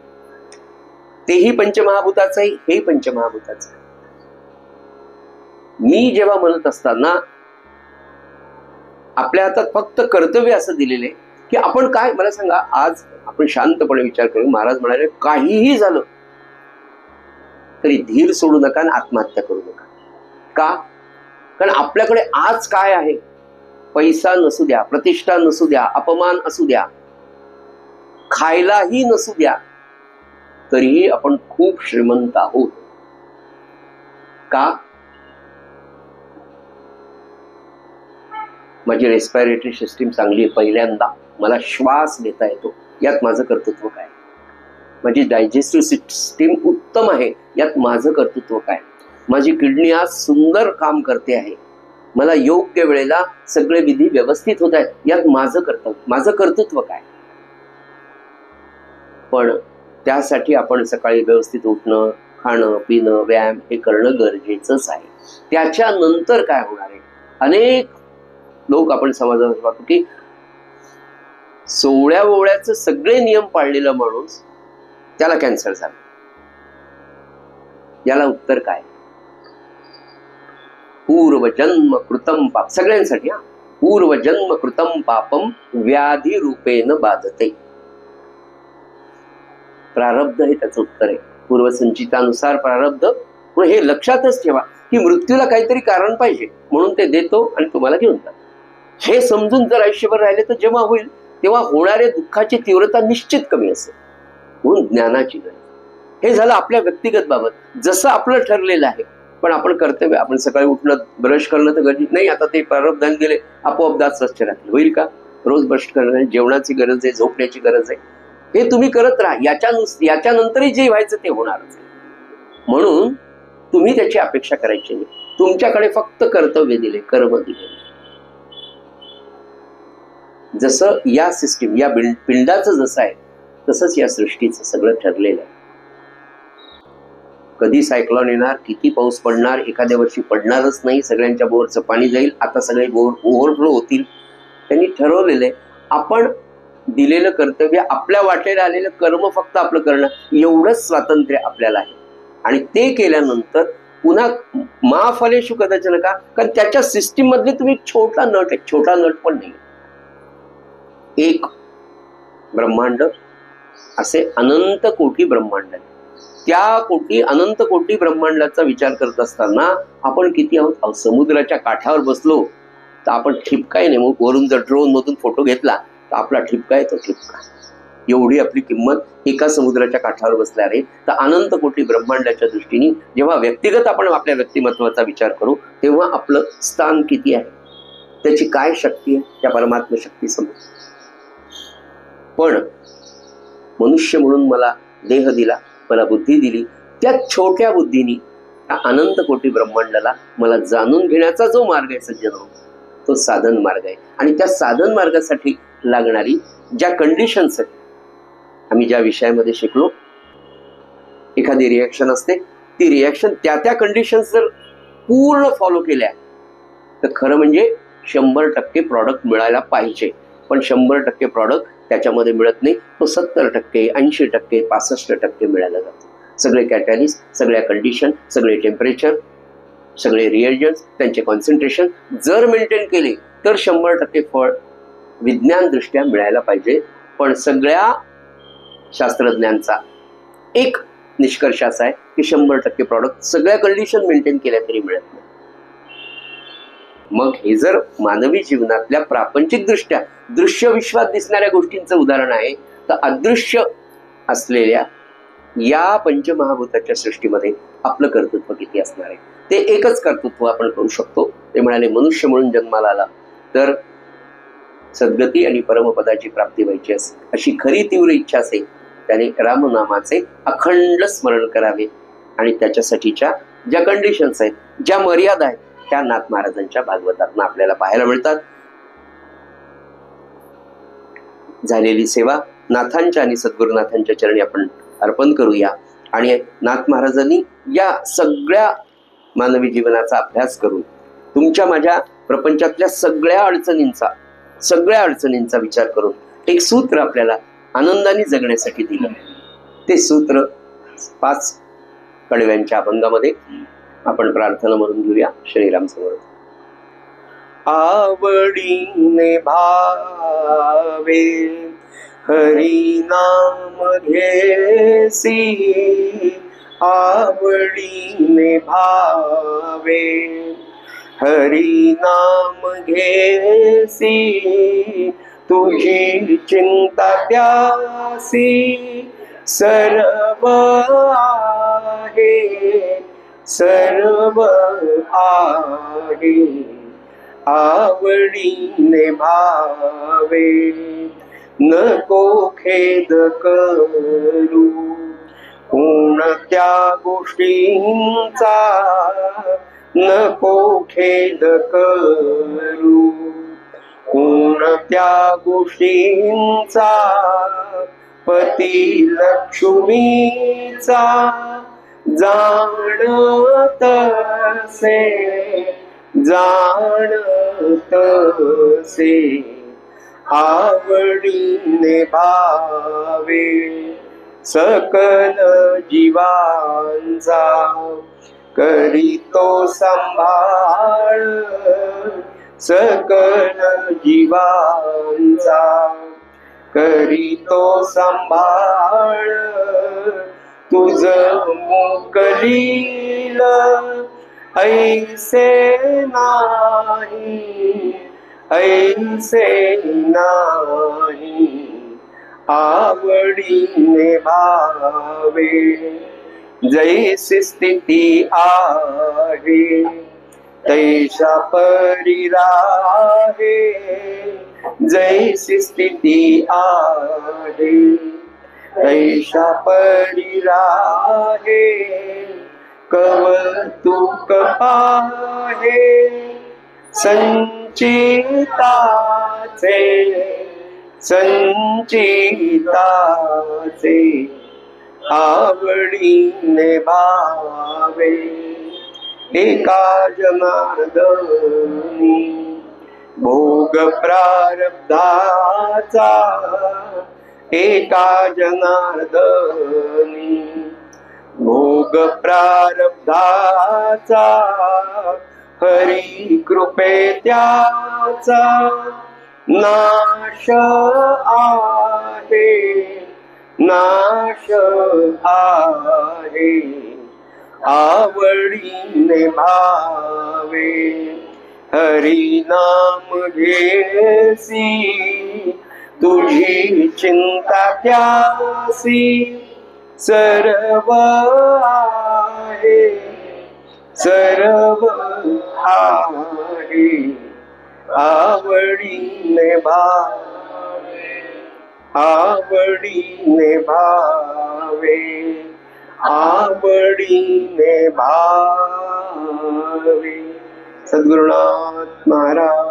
तेही पंचमहाभूताचं आहे, हेही पंचमहाभूताचं आहे. मी जेव्हा म्हणत असताना आपल्या हातात फक्त कर्तव्य असं दिलेलं आहे की आपण काय, मला सांगा, आज आपण शांतपणे विचार करू. महाराज म्हणाले काहीही झालं तरी धीर सोडू नका आणि आत्महत्या करू नका. का? कारण आपल्याकडे आज काय आहे, पैसा नसू द्या, प्रतिष्ठा नसू द्या, अपमान असू द्या, खायलाही नसू द्या, तरीही आपण खूप श्रीमंत आहोत. का? माझी रेस्पिरेटरी सिस्टीम चांगली आहे, पहिल्यांदा मला श्वास घेता येतो, यात माझं कर्तृत्व काय? माझी डायजेस्टिव्ह सिस्टीम उत्तम आहे, यात माझं कर्तृत्व काय? माझी किडनी आज सुंदर काम करते आहे, मला योग्य वेळेला सगळे विधी व्यवस्थित होत आहेत, यात माझं कर्तृत्व काय? पण त्यासाठी आपण सकाळी व्यवस्थित उठणं, खाणं, पिणं, व्यायाम हे करणं गरजेचंच आहे. त्याच्यानंतर काय होणार आहे? अनेक लोक आपण समाजात पाहतो की सोवळ्या ओवळ्याचे सगळे नियम पाळलेला माणूस, त्याला कॅन्सर झाला. याला उत्तर काय? पूर्वजन्म कृतम पाप. सगळ्यांसाठी हा, पूर्वजन्म कृतम पापम व्याधी रूपेण बाधते. प्रारब्ध हे त्याचं उत्तर आहे. पूर्वसंचितानुसार प्रारब्ध. पण हे लक्षातच ठेवा की मृत्यूला काहीतरी कारण पाहिजे, म्हणून ते देतो आणि तुम्हाला घेऊन जातो. हे समजून जर आयुष्यभर राहिले तर जेव्हा होईल तेव्हा होणाऱ्या दुःखाची तीव्रता निश्चित कमी असेल. म्हणून ज्ञानाची गरज. हे झालं आपल्या व्यक्तिगत बाबत, जसं आपलं ठरलेलं आहे. पण आपण कर्तव्य, आपण सकाळी उठणं, ब्रश करणं तर गरजेचं नाही. आता ते प्रारब्धान गेले, आपोआप दात स्वच्छ राहतील. होईल का? रोज ब्रश करणं, जेवणाची गरज आहे, झोपण्याची गरज आहे, हे तुम्ही करत राहा. याच्यानंतरही जे व्हायचं ते होणारच. म्हणून तुम्ही त्याची अपेक्षा करायची नाही. तुमच्याकडे फक्त कर्तव्य दिले, कर्म दिले. जसं या सिस्टीम, या पिंडाचं जसं आहे तसंच या सृष्टीचं सगळं ठरलेलं आहे. कधी सायक्लॉन येणार, किती पाऊस पडणार, एखाद्या वर्षी पडणारच नाही, सगळ्यांच्या बोरचं पाणी जाईल, आता सगळे बोर ओव्हरफ्लो होतील. त्यांनी ठरवलेलं आहे. आपण दिलेलं कर्तव्य, आपल्या वाटेला आलेलं कर्म फक्त आपलं करणं, एवढंच स्वातंत्र्य आपल्याला आहे. आणि ते केल्यानंतर पुन्हा महाफलेषु कदाचन का, कारण त्याच्या सिस्टीम मधले तुम्ही छोटा नट आहे. छोटा नट पण नाही, एक ब्रह्मांड, असे अनंत कोटी ब्रह्मांड आहे. त्या अनंत कोटी ब्रह्मांडाचा विचार करत असताना आपण किती आहोत? समुद्राच्या काठावर बसलो तर आपण ठिपकाय नाही. वरून जर ड्रोन मधून फोटो घेतला तर आपला ठिपका आहे, तो ठिपका. एवढी आपली किंमत एका समुद्राच्या काठावर बसल्या आहे. तर अनंत कोटी ब्रह्मांडाच्या दृष्टीने जेव्हा व्यक्तिगत आपण आपल्या व्यक्तिमत्वाचा विचार करू तेव्हा आपलं स्थान किती आहे, त्याची काय शक्ती आहे, त्या परमात्म शक्ती समोर. पण मनुष्य म्हणून मला देह दिला, मला बुद्धी दिली, त्या छोट्या बुद्धीनी त्या अनंत कोटी ब्रह्मांडाला मला जाणून घेण्याचा जो मार्ग आहे सज्जनो, तो साधन मार्ग आहे. आणि त्या साधन मार्गासाठी लागणारी ज्या कंडिशन्स आहेत, आम्ही ज्या विषयामध्ये शिकलो, एखादी रिॲक्शन असते, ती रिॲक्शन त्या कंडिशन्स जर पूर्ण फॉलो केल्या तर खरं म्हणजे 100% प्रॉडक्ट मिळायला पाहिजे. पण 100% प्रॉडक्ट त्याच्यामध्ये मिळत नाही, तो 70%, 80%, 65% मिळायला जातो. सगळे कॅटॅलिस्ट, सगळ्या कंडिशन, सगळे टेम्परेचर, सगळे रिएजंट्स, त्यांचे कॉन्सन्ट्रेशन जर मेंटेन केले तर 100% फळ विज्ञानदृष्ट्या मिळायला पाहिजे. पण सगळ्या शास्त्रज्ञांचा एक निष्कर्ष असा आहे की 100% प्रॉडक्ट सगळ्या कंडिशन मेंटेन केल्या तरी मिळत नाही. मग हे जर मानवी जीवनातल्या प्रापंचिक दृष्ट्या दृश्य विश्वात दिसणाऱ्या गोष्टींचं उदाहरण आहे, तर अदृश्य असलेल्या या पंचमहाभूताच्या सृष्टीमध्ये आपलं कर्तृत्व किती असणार आहे? ते एकच कर्तृत्व आपण करू शकतो. ते म्हणाले, मनुष्य म्हणून जन्माला आला तर सद्गती आणि परमपदाची प्राप्ती व्हायची अशी खरी तीव्र इच्छा असेल त्याने रामनामाचे अखंड स्मरण करावे. आणि त्याच्यासाठीच्या ज्या कंडिशन्स आहेत, ज्या मर्यादा आहेत, त्या नाथ महाराजांच्या भागवतातून आपल्याला पाहायला मिळतात. झालेली सेवा नाथांच्या आणि सद्गुरुनाथांच्या चरणी आपण अर्पण करूया. आणि नाथ महाराजांनी या सगळ्या मानवी जीवनाचा अभ्यास करून तुमच्या माझ्या प्रपंचातल्या सगळ्या अडचणींचा विचार करून एक सूत्र आपल्याला आनंदाने जगण्यासाठी दिलं. ते सूत्र 5 कडव्यांच्या अभंगामध्ये आपण प्रार्थना म्हणून घेऊया. श्रीराम समर्थ. आवडीने भावे हरी नाम घेसी, आवडीने भावे हरी नाम घेसी, तुझी चिंता प्यासी सर्व आहे, सर्व आहे. आवडीने भावे नको खेद करू कोणत्या गोष्टींचा, नको खेद करू कोणत्या गोष्टींचा. पती लक्ष्मीचा जाणतसे, जाणतसे. आवडीने भावे सकल जीवांचा, करीतो सांभाळ सकल जीवांचा, करीतो सांभाळ. तुझ मोकलील ऐसे नाही, ऐसे नाही. आवडीने भावे जैसी स्थिती आहे, तैसा परी राहे. जैसी स्थिती आहे, तैसा परी राहे. कौतुक पाहे संचिताचे, संचिताचे. आवडीने भावे एका जनार्दनी भोग प्रारब्धाचा, एका जनार्दनी भोग प्रारब्धाचा. हरी कृपे त्याचा नाश आहे, नाश आहे. आवडीने भावे हरी नाम घेसी, तुझी चिंता त्यासी सर्व आहे, सर्व आहे. आवडीने भावे, आवडीने भावे, आवडीने भावे. सद्गुरुनाथ महाराज